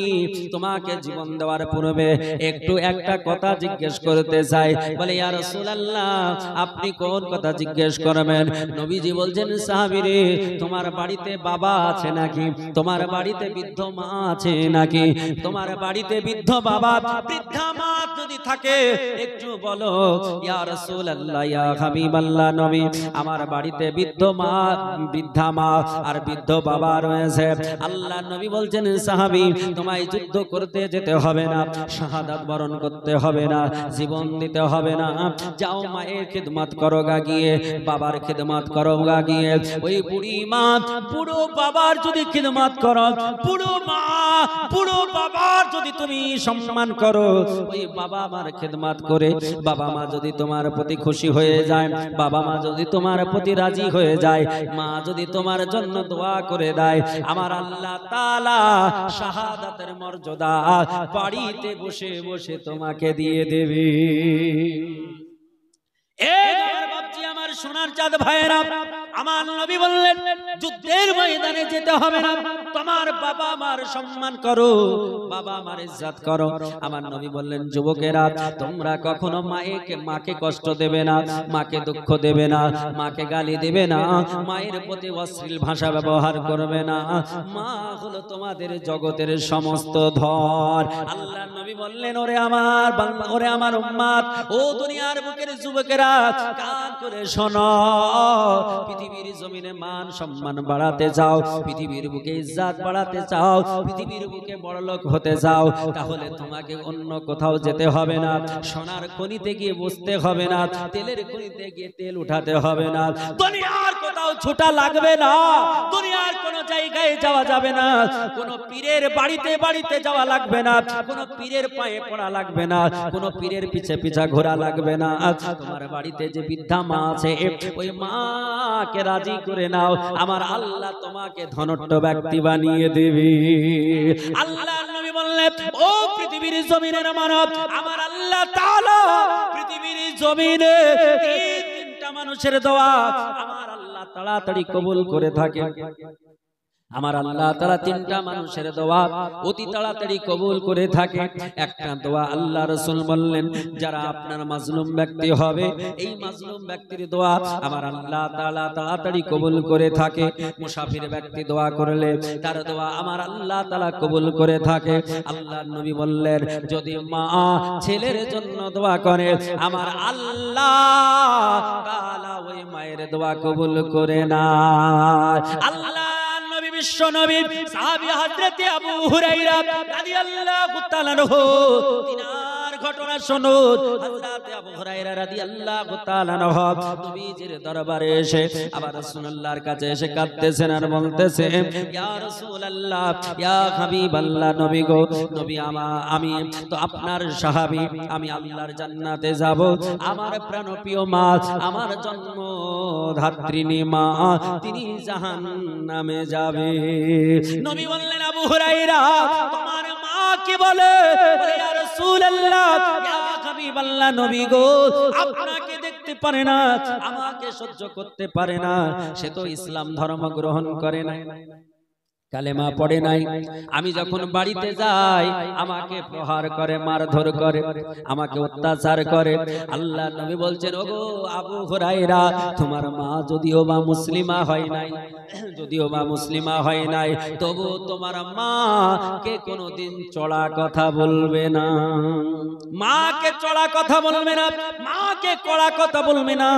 তোমাকে জীবন দেওয়ার পূর্বে একটু একটা কথা জিজ্ঞেস করতে চাই। বলে, ইয়া রাসূলুল্লাহ, আপনি কোন কথা জিজ্ঞেস করবেন? নবীজি বলছেন, সাহাবী রে, তোমার বাড়িতে বাবা আছে নাকি? তোমার বাড়িতে বৃদ্ধ মা আছে নাকি? তোমার বাড়িতে বৃদ্ধ বাবা বৃদ্ধা মা যদি থাকে একটু বলো। ইয়া রাসূলুল্লাহ, ইয়া হাবিবাল্লাহ, নবী, আমার বাড়িতে বৃদ্ধ মা, বৃদ্ধা মা আর বৃদ্ধ বাবা রয়েছে। আল্লাহ নবী বলছেন, সাহাবী, তোমায় যুদ্ধ করতে যেতে হবে না, শাহাদাত বরণ করতে হবে না, জীবন দিতে হবে না, যাও মায়ের খিদমত করো গা গিয়ে, বাবার খিদমত করো গা গিয়ে। ওই বুড়ি মা বুড়ো বাবার যদি খিদমত করো, বুড়ো মা বুড়ো বাবার যদি তুমি সম্মান করো, ওই বাবা মার খিদমত করে বাবা মা যদি তোমার প্রতি খুশি হয়ে যায়, বাবা মা যদি তোমার প্রতি রাজি হয়ে যায়, মা যদি তোমার জন্য দোয়া করে দেয়, আমার আল্লাহ তাআলা শাহাদাতের মর্যাদা বাড়িতে বসে বসে তোমাকে দিয়ে দেবে। আমার সোনার চাঁদ ভাইয়েরা, আমার নবী বললেন, যুদ্ধের ময়দানে যেতে হবে না, তোমার বাবা মার সম্মান করো, বাবা মার ইজ্জত করো। আমার নবী বললেন, যুবকেরা, তোমরা কখনো মাকে কষ্ট দেবে না, মাকে দুঃখ দেবে না, মাকে গালি দেবে না, মায়ের প্রতি অশ্লীল ভাষা ব্যবহার করবে না। মা হলো তোমাদের জগতের সমস্ত ধন। আল্লাহর নবী বললেন, ওরে আমার বান্দা, ওরে আমার উম্মত, ও দুনিয়ার বুকের যুবকেরা, কান করে শোনো, পৃথিবীর জমিনে মান সম্মান বাড়াতে চাও, পৃথিবীর বুকে ইজ্জত বাড়াতে চাও, পৃথিবীর বুকে বড়লোক হতে চাও, তাহলে তোমাকে অন্য কোথাও যেতে হবে না, সোনার খনিতে গিয়ে বসতে হবে না, তেলের খনিতে গিয়ে তেল উঠাতে হবে না, দুনিয়ার কোথাও ছোটা লাগবে না, দুনিয়ার কোনো জায়গায় যাওয়া যাবে না, কোনো পীরের বাড়িতে বাড়িতে যাওয়া লাগবে না, কোনো পীরের পায়ে পড়া লাগবে না, কোনো পীরের পিছে পিছা ঘোরা লাগবে না। তোমার বাড়িতে যে বৃদ্ধা মা আছে, ওই মাকে রাজি করে নাও, আমার আল্লাহ তোমাকে ধনট্ট ব্যক্তি বানিয়ে দেবে। আল্লাহর নবী বললেন, ও পৃথিবীর জমিনের মানব, আমার আল্লাহ তাআলা পৃথিবীর জমিনে তিনটা মানুষের দোয়া আমার আল্লাহ তাড়াতাড়ি কবুল করে থাকে। আমার আল্লাহ তাআলা তিনটা মানুষের দোয়া অতি তাড়াতাড়ি কবুল করে থাকে। একটা দোয়া আল্লাহ রাসূল বললেন, যারা আপনার মাজলুম ব্যক্তি হবে, এই মাজলুম ব্যক্তির দোয়া আমার আল্লাহ তাআলা তাড়াতাড়ি কবুল করে থাকে। মুসাফির ব্যক্তি দোয়া করলে তার দোয়া আমার আল্লাহ তাআলা কবুল করে থাকে। আল্লাহর নবী বললেন, যদি মা ছেলের জন্য দোয়া করে, আমার আল্লাহ তাআলা ওই মায়ের দোয়া কবুল করে না। আল্লাহ বিশ্ব নবী সাহাবী হযরত আবু হুরায়রা রাদিয়াল্লাহু তাআলা আনহু তিনার ঘটনা শুনুন। হযরত আবু হুরায়রা রাদিয়াল্লাহু তাআলা আনহু নবীজির দরবারে এসে আবার রাসূলুল্লাহর কাছে এসে কাঁদতেছেন আর বলতেছেন, ইয়া রাসূলুল্লাহ, ইয়া হাবিবাল্লাহ, নবী গো, নবী আমি তো আপনার সাহাবী, আমি আল্লাহর জান্নাতে যাব, আমার প্রাণপ্রিয় মা, আমার জন্ম ধাত্রীনি মা, তিনি জাহান্নামে যাবে। নবী বললেন, আবু হুরায়রা, তোমার মা কি বলে, ইয়া রাসূলুল্লাহ, ইয়া হাবিবাল্লাহ, নবী গো, আপনাকে দেখতে পারে না, আমাকে সহ্য করতে পারে না, সে তো ইসলাম ধর্ম গ্রহণ করে না, কালেমা পড়ে নাই। আমি যখন বাড়িতে যাই আমাকে প্রহার করে, মারধর করে, আমাকে অত্যাচার করে। আল্লাহ নবী বলছেন, ওগো আবু হুরায়রা, তোমার মা যদিও বা মুসলিমা হয় নাই, যদিও বা মুসলিমা হয় নাই, তবু তোমার মা কে কোনোদিন চড়া কথা বলবে না, মাকে চড়া কথা বলবে না, মাকে কড়া কথা বলবে না,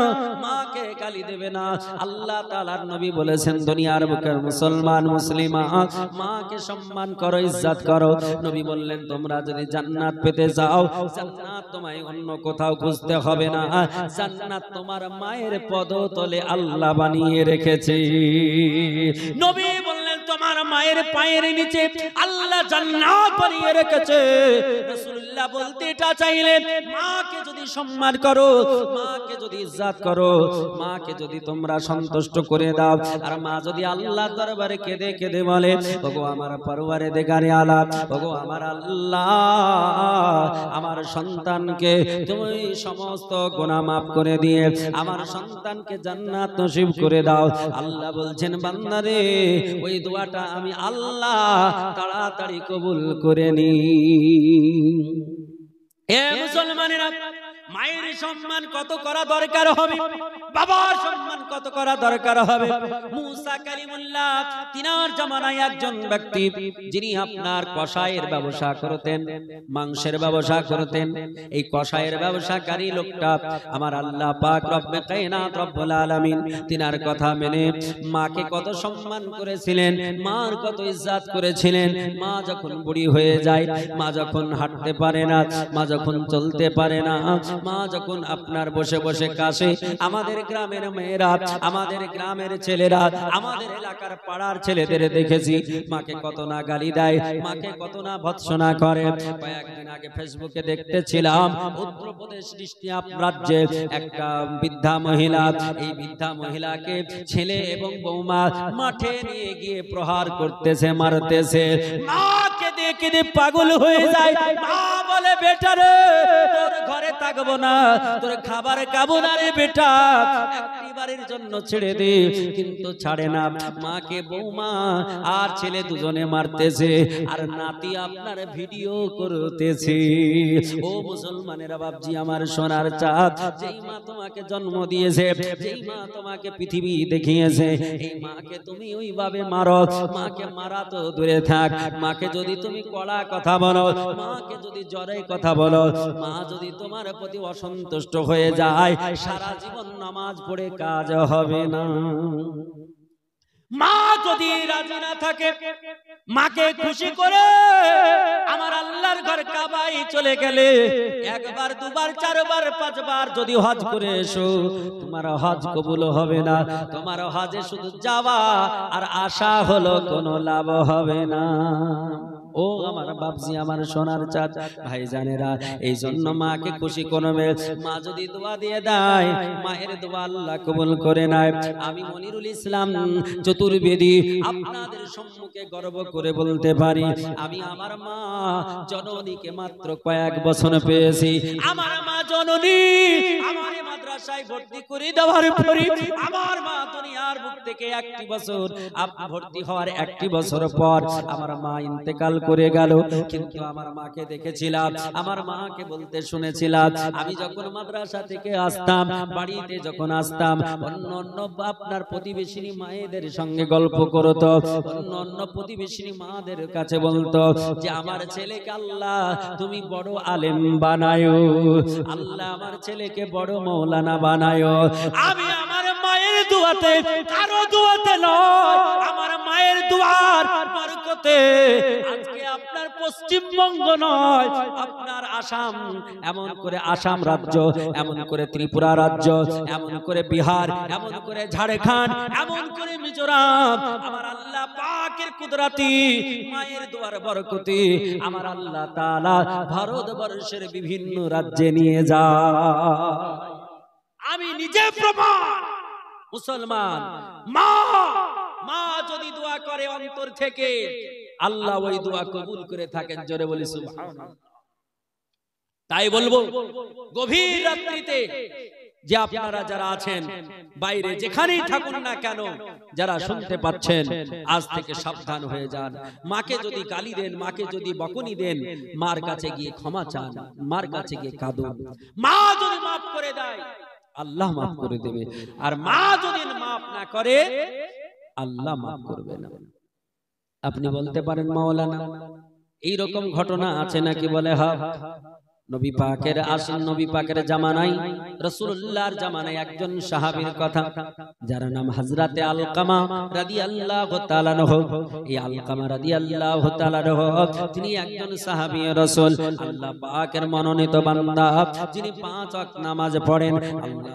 মাকে গালি দেবে না। আল্লাহ তাআলার নবী বলেছেন, দুনিয়ার বুকের মুসলমান মুসলিমা মাকে সম্মান করো, ইজ্জত করো। নবী বললেন, তোমরা যদি জান্নাত পেতে যাও, জান্নাত তোমায় অন্য কোথাও খুঁজতে হবে না, জান্নাত তোমার মায়ের পদতলে আল্লাহ বানিয়ে রেখেছে। নবী বললেন, তোমার মায়ের পায়ের নিচে আল্লাহ জান্নাত বানিয়ে রেখেছে। রাসূলুল্লাহ বলতে এটা চাইলেন, মাকে যদি সম্মান করো, মাকে যদি ইজ্জত করো, মাকে যদি তোমরা সন্তুষ্ট করে দাও, আর মা যদি আল্লাহর দরবারে কেঁদে কেঁদে বলে, ওগো আমার পরওয়ারদিগারে আলাম, ওগো আমার আল্লাহ, আমার সন্তানকে তুমি সমস্ত গুনাহ মাফ করে দিয়ে আমার সন্তানকে জান্নাত নসিব করে দাও। আল্লাহ বলছেন, বান্দারে, ওই দোয়াটা আমি আল্লাহ তাড়াতাড়ি কবুল করে নি। এ মুসলমানেরা, মায়ের সম্মান কত করা দরকার হবে, বাবার সম্মান কত করা দরকার হবে। মুসা কালিমুল্লাহ, তিনার জামানায় একজন ব্যক্তি, যিনি আপনার কষায়ের ব্যবসা করতেন, মাংসের ব্যবসা করতেন। এই কষায়ের ব্যবসাকারী লোকটা আমার আল্লাহ পাক রব্বে কায়নাত রব্বুল আলামিন তিনার কথা মেনে মাকে কত সম্মান করেছিলেন, মার কত ইজ্জত করেছিলেন। মা যখন বুড়ি হয়ে যায়, মা যখন হাঁটতে পারে না, মা যখন চলতে পারে না, মা যখন আপনার বসে বসে কাশে, আমাদের গ্রামের মেয়েরা, আমাদের গ্রামের ছেলেরা, আমাদের এলাকার পাড়ার ছেলেদের দেখেছি মাকে কত না গালি দেয়, মাকে কত না ভৎসনা করে। কয়েকদিন আগে ফেসবুকে দেখতেছিলাম, উত্তরপ্রদেশ রাজ্যে একটা বৃদ্ধা মহিলা, এই বৃদ্ধা মহিলাকে ছেলে এবং বৌমা মাঠে নিয়ে গিয়ে প্রহার করতেছে, মারতেছে। মাকে দেখে পাগল হয়ে যায়। মা বলে, বেটা রে, তোর ঘরে থাকবো না, তোর খাবার খাবো না রে বেটা, একটিবারের জন্য ছেড়ে দে। কিন্তু ছাড়ে না। মাকে বৌমা আর ছেলে দুজনে মারতেছে, আর নাতি আপনার ভিডিও করতেছে। ও মুসলমানেরা, বাপজি আমার সোনার চাঁদ, যেই মা তোমাকে জন্ম দিয়েছে, যেই মা তোমাকে পৃথিবী দেখিয়েছে, এই মাকে তুমি ওইভাবে মারো। মাকে মারা তো দূরে থাক, মাকে যদি তুমি কড়া কথা বলো, মাকে যদি জোরে কথা বলো, মা যদি তোমার প্রতি অসন্তুষ্ট হয়ে যায়, সারা জীবন নামাজ পড়ে কাজ হবে না। মা যদি রাজি না থাকে, মাকে খুশি করে আমার আল্লাহর ঘর কাবায় চলে গেলে, একবার দুবার চারবার পাঁচবার যদি হজ করে এসো, তোমার হজ কবুল হবে না। তোমার হজে শুধু যাওয়া আর আশা হলো, কোনো লাভ হবে না। ও আমার বাপজি, আমার সোনার চাঁদ ভাইজানেরা, এই জন্য মাকে খুশি করবে। মা যদি দোয়া দিয়ে দেয়, মায়ের দোয়া আল্লাহ কবুল করে নেয়। আমি মনিরুল ইসলাম চতুর্বেদী আপনাদের সম্মুখে গর্ব করে বলতে পারি, আমি আমার মা জননীকে মাত্র কয়েক বছর পেয়েছি। আমার মা জননী আমার মাদ্রাসায় ভর্তি করে দেওয়ার পরে, আমার মা দুনিয়ার বুক থেকে একটি বছর ভর্তি হওয়ার একটি বছর পর আমার মা ইন্তেকাল করে গেল। কিন্তু আমার মাকে দেখেছিলাম, আমার মাকে বলতে শুনেছিলাম, আমি যখন মাদ্রাসা থেকে আসতাম, বাড়িতে যখন আসতাম, অন্য অন্য আপনার প্রতিবেশিনী মায়েদের সঙ্গে গল্প করতো, অন্য অন্য প্রতিবেশিনী মাদের কাছে বলতো যে আমার ছেলেকে আল্লাহ তুমি বড় আলেম বানায়ো, আল্লাহ আমার ছেলেকে বড় মৌলানা বানায়ো। আমি আমার মায়ের দোয়াতে, কারো দোয়াতে নয়, আমার মায়ের দোয়ার বরকতে আজকে আপনার পশ্চিমবঙ্গ নয়, আপনার আসাম, এমন করে আসাম রাজ্য, এমন করে ত্রিপুরা রাজ্য, এমন করে বিহার, এমন করে ঝাড়খণ্ড, এমন করে মিজোরাম, আমার আল্লাহ পাকের কুদরতি মায়ের দোয়ার বরকতে আমার আল্লাহ তাআলা ভারতবর্ষের বিভিন্ন রাজ্যে নিয়ে যায়। আমি নিজে প্রমাণ। মুসলমান মা, মা যদি দোয়া করে অন্তর থেকে, আল্লাহ ওই দোয়া কবুল করে থাকেন। জোরে বলি সুবহানাল্লাহ। তাই বলবো গভীর রাত্রিতে যে আপনারা যারা আছেন বাইরে যেখানেই থাকুন না কেন, যারা শুনতে পাচ্ছেন, আজ থেকে সাবধান হয়ে যান। মাকে যদি গালি দেন, মাকে যদি বকুনি দেন, মার কাছে গিয়ে ক্ষমা চান, মার কাছে গিয়ে কাঁদুন। মা যদি মাফ করে দেয় আল্লাহ মাফ করে দেবে, আর মা যদি মাফ না করে আল্লাহ মাফ করবে না। আপনি বলতে পারেন মাওলানা এইরকম ঘটনা আছে নাকি? বলে হ্যাঁ, নবী পাকের আসেন, নবী পাকের জামানায়, রাসূলুল্লাহর জামানায় একজন সাহাবীর কথা, যার নাম হযরতে আলকামা রাদিয়াল্লাহু তাআলা আনহু। এই আলকামা রাদিয়াল্লাহু তাআলা আনহু তিনি একজন সাহাবী রাসূল, আল্লাহ পাকের মনোনীত বান্দা, যিনি 5 ওয়াক্ত নামাজ পড়েন,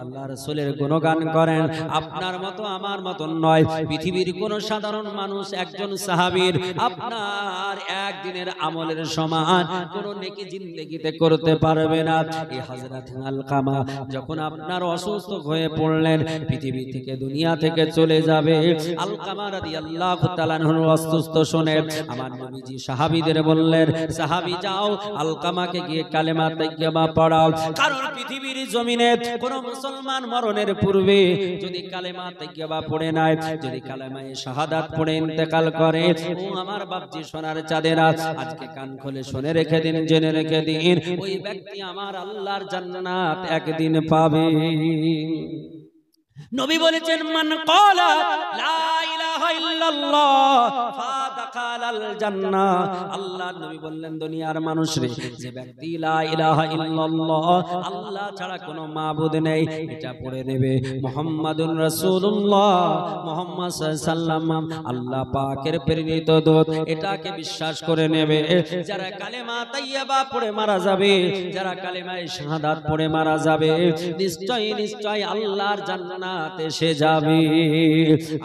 আল্লাহ রাসূলের গুণগান করেন। আপনার মতো আমার মতো নয়, পৃথিবীর কোন সাধারণ মানুষ একজন সাহাবীর আপনার একদিনের আমলের সমান কোন নেকি জিন্দেগিতে করতে পারবে না। এই হযরত আলকামা যখন আপনার অসুস্থ হয়ে পড়লেন, পৃথিবী থেকে দুনিয়া থেকে চলে যাবে, আলকামা রাদিয়াল্লাহু তাআলা আনহু অসুস্থ শুনে আমার নবীজি সাহাবীদের বললেন, সাহাবী যাও আলকামাকে গিয়ে কালেমা তাইয়্যিবা পড়াও। কারণ পৃথিবীর জমিনে কোন মুসলমান মরণের পূর্বে যদি কালেমা তাইয়্যিবা পড়ে নেয়, যদি কালেমায়ে শাহাদাত পড়ে ইন্তেকাল করে, ও আমার বাপজি সোনার চাঁদেরা, আজকে কান খুলে শুনে রেখে দিন, জেনে রেখে দিন, ওই ব্যক্তি আমার আল্লাহর জান্নাত একদিন পাবে। নবী বলেছেন মান ক্বালা লা ইলাহা ইল্লাল্লাহ ফাদাখালাল জান্নাহ। আল্লাহর নবী বললেন দুনিয়ার মানুষরে, যে ব্যক্তি লা ইলাহা ইল্লাল্লাহ আল্লাহ ছাড়া কোনো মাবুদ নেই এটা পড়ে নেবে, মুহাম্মাদুর রাসূলুল্লাহ মুহাম্মদ সাল্লাল্লাহু আলাইহি ওয়াসাল্লাম আল্লাহ পাকের প্রেরিত দূত, এটাকে বিশ্বাস করে নেবে, যারা কালেমা তাইয়্যিবা পড়ে মারা যাবে, যারা কালেমায়ে শাহাদাত পড়ে মারা যাবে, নিশ্চয় নিশ্চয় আল্লাহর জান্নাত এসে যাবে।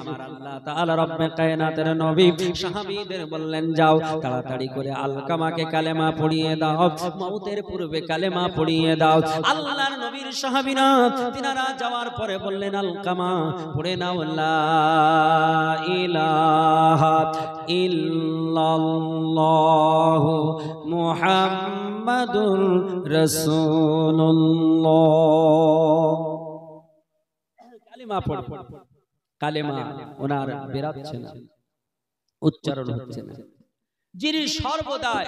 আমার আল্লাহ তাআলা রব্বে কায়নাতের নবী সাহাবীদের বললেন, যাও তাড়াতাড়ি করে আলকামাকে কালেমা পড়িয়ে দাও, মওতের পূর্বে কালেমা পড়িয়ে দাও। আল্লাহর নবীর সাহাবীরা তিনারা যাওয়ার পরে বললেন, আলকামা পড়ে নাও লা ইলাহা ইল্লাল্লাহু মুহাম্মাদুর রাসূলুল্লাহ। কালেমা পড়ে, কালেমা ওনার বেরাচ্ছে না, উচ্চারণ হচ্ছে না। যিনি সর্বদাই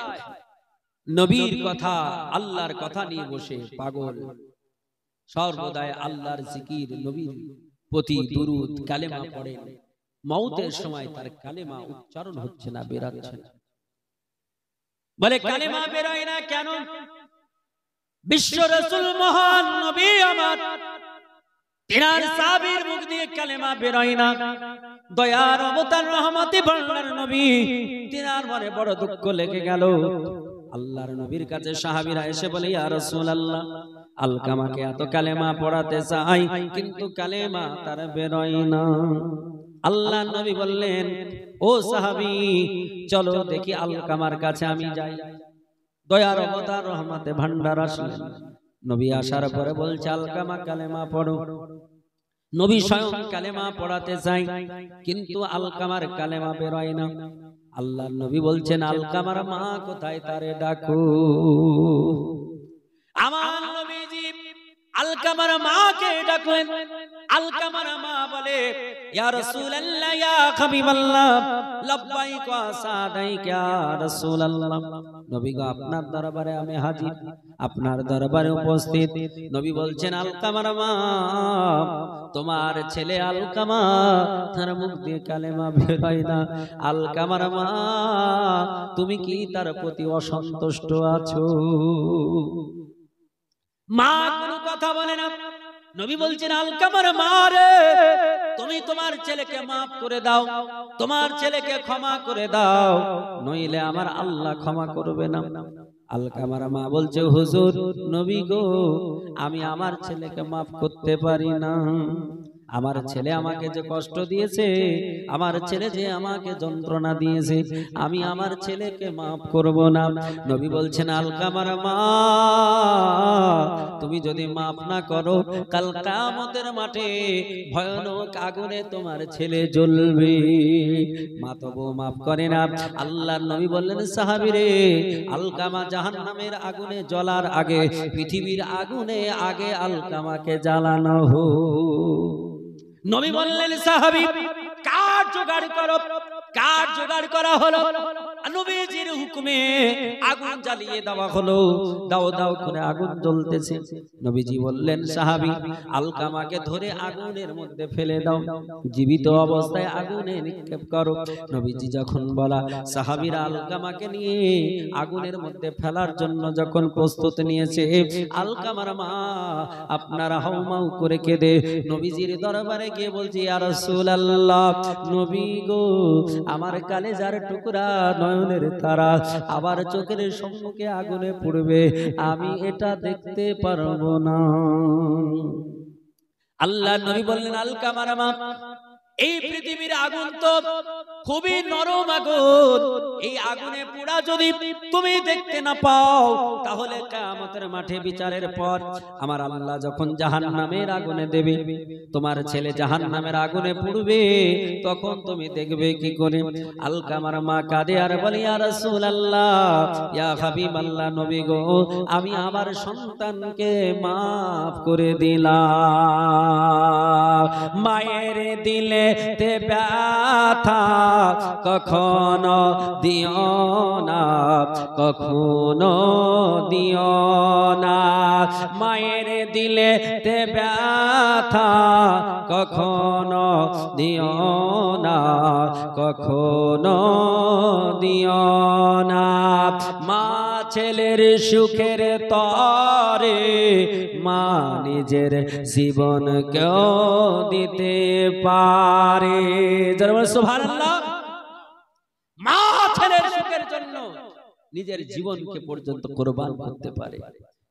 নবীর কথা, আল্লাহর কথা নিয়ে বসে পাগল, সর্বদাই আল্লাহর জিকির, নবীর প্রতি দুরূদ কালেমা পড়ে, মওতের সময় তার কালেমা উচ্চারণ হচ্ছে না, বেরাচ্ছে না। বলে কালেমা বেরোয় না কেন? বিশ্ব রাসূল মহান নবী আমার, তিনার সাহাবীর মুখ দিয়ে কালেমা বেরোয় না। দয়ার অবতার রহমতে বর্ণার নবী, তিনার মনে বড় দুঃখ লেগে গেল। আল্লাহর নবীর কাছে সাহাবীরা এসে বলে, ইয়া রাসূলুল্লাহ, আলকামাকে এত কালেমা পড়াতে চাই, কিন্তু কালেমা তার বেরোয় না। আল্লাহর নবী বললেন, ও সাহাবী, চলো দেখি আলকামার কাছে আমি যাই। দয়ার অবতার রহমতে ভান্ডার আসলেন। নবী আসার পরে বলছে, আলকামা কালেমা পড়ো। নবী স্বয়ং কালেমা পড়াতে চাই, কিন্তু আলকামার কালেমা বেরোয় না। আল্লাহর নবী বলছেন, আলকামার মা কোথায়, তারে ডাকো। আমার নবীজি আলকামার মাকে ডাকলেন। আলকামার মা বলে, ইয়া রাসূলুল্লাহ, ইয়া হাবিবাল্লাহ, লাব্বাইক ওয়া সাদাইক ইয়া রাসূলুল্লাহ। নবী গো, আপনার দরবারে আমি হাজির, আপনার দরবারে উপস্থিত। নবী বলছেন, আলকামার মা, তোমার ছেলে আলকামা, তার মুখ দিয়ে কালেমা বের হয় না। আলকামার মা, তুমি কি তার প্রতি অসন্তুষ্ট আছো? মা কোনো কথা বলে না। নবী বলছেন, আলকামার মা রে, তুমি তোমার ছেলেকে মাফ করে দাও, তোমার ছেলেকে ক্ষমা করে দাও, নইলে আমার আল্লাহ ক্ষমা করবে না। আলকামার মা বলছে, হুজুর, নবী গো, আমি আমার ছেলেকে মাফ করতে পারি না। আমার ছেলে আমাকে যে কষ্ট দিয়েছে, আমার ছেলে যে আমাকে যন্ত্রণা দিয়েছে, আমি আমার ছেলেকে মাফ করব না। নবী বলছেন আলকামার মা, তুমি যদি মাফ না করো, কাল কিয়ামতের মাঠে ভয়ানক আগুনে তোমার ছেলে জ্বলবে। মা তবু মাফ করে না। আল্লাহর নবী বললেন সাহাবীরে, আলকামা জাহান্নামের আগুনে জ্বলার আগে, পৃথিবীর আগুনে আগে আলকামাকে জ্বালানো হোক। নবী বললেন সাহাবী, কাঠ জোগাড় করো। কাঠ জোগাড় করা হলো, নবীজির হুকুমে আগুন জ্বালিয়ে দেওয়া হলো। দাও দাও করে আগুন জ্বলতেছে। নবীজি বললেন সাহাবী, আলকামাকে ধরে আগুনের মধ্যে ফেলে দাও, জীবিত অবস্থায় আগুনে নিক্ষেপ করো। নবীজি যখন বলা, সাহাবীরা আলকামাকে নিয়ে আগুনের মধ্যে ফেলার জন্য যখন প্রস্তুত নিয়েছে, আলকামার মা আপনারা হাউমাউ করে কেঁদে নবীজির দরবারে গিয়ে বলছে, ইয়া রাসূলুল্লাহ, নবী গো, আমার কালেজার টুকরা, নয়নের তারা আবার চোখের সম্মুখে আগুনে পড়বে, আমি এটা দেখতে পারবো না। আল্লাহ নবী বললেন, আলকামার মা, এই পৃথিবীর আগুন তো খুবই নরম আগুন, এই আগুনে পোড়া যদি তুমি দেখতে না পাও, তাহলে কিয়ামতের মাঠে বিচারের পর আমার আল্লাহ যখন জাহান্নামের আগুনে দেবে, তোমার ছেলে জাহান্নামের আগুনে পুড়বে, তখন তুমি দেখবে কি করে? আলকামার মা কাঁদে আর বলে, ইয়া রাসূলুল্লাহ, ইয়া হাবিবাল্লাহ, নবী গো, আমি আমার সন্তানকে মাফ করে দিলাম। মায়ের দিলে তে ব্যথা কখনো দিও না, কখনো দিও না। মায়ের দিলে তে ব্যথা কখনো দিও না, কখনো দিও না। মা ছেলের সুখের তরে মা নিজের জীবন কেউ দিতে পারে। সুবহানাল্লাহ। মা ছেলের সুখের জন্য নিজের জীবনকে পর্যন্ত কুরবান করতে পারে,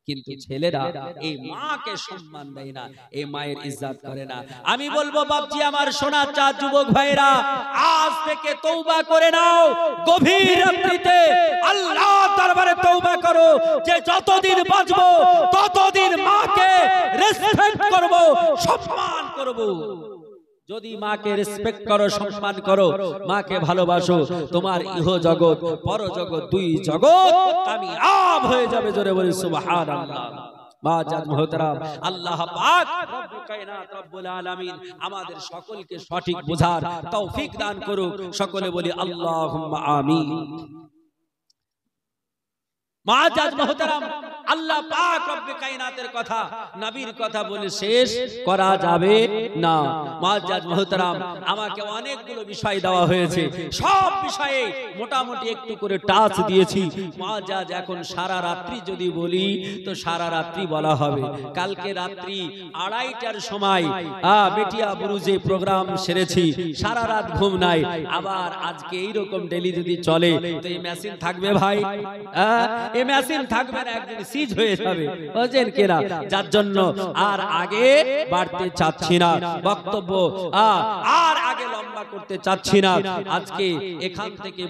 কিন্তু ছেলেরা এই মাকে সম্মান দেয় না, এই মায়ের ইজ্জত করে না। আমি বলবো বাপজি আমার, সোনা চাঁদ যুবক ভাইরা, আজ থেকে তওবা করে নাও। গভীর রাত্রিতে আল্লাহর দরবারে তওবা করো যে যতদিন বাঁচবো ততদিন মাকে রেসপেক্ট করব, সম্মান করব। যদি মাকে রেসপেক্ট করো, সম্মান করো, মাকে ভালোবাসো, তোমার ইহ জগৎ পর জগৎ দুই জগৎ কামিয়াব হয়ে যাবে। জোরে বলি সুবহানাল্লাহ। বাজাত মুহতারাম, আল্লাহ পাক রব্বুল কায়নাত রব্বুল আলামিন আমাদের সকলকে সঠিক বোঝার তৌফিক দান করুক। সকলে বলি আল্লাহুম্মা আমিন। মুআজ্জাজ মুহতারাম, আল্লাহ পাক রব্বুল কায়নাতের কথা, নবীর কথা বলে শেষ করা যাবে না। মুআজ্জাজ মুহতারাম, আমাকে অনেকগুলো বিষয় দেওয়া হয়েছে, সব বিষয়ে মোটামুটি একটু করে টাচ দিয়েছি। মুআজ্জাজ, এখন সারা রাত্রি যদি বলি তো সারা রাত্রি বলা হবে। কালকে রাত্রি 2:30টার সময় বেটিয়া বুরুজে প্রোগ্রাম সেরেছি, সারা রাত ঘুম নাই। আবার আজকে এইরকম ডেলি যদি চলে তো এই মেশিন থাকবে ভাই? এই মেশিন থাকবে না, একদিন সিজ হয়ে যাবে, বুঝেন কিনা? যার জন্য আর আগে বাড়তে চাচ্ছি না বক্তব্য, আর আগে লম্বা করতে চাচ্ছি না। আজকে এখান থেকে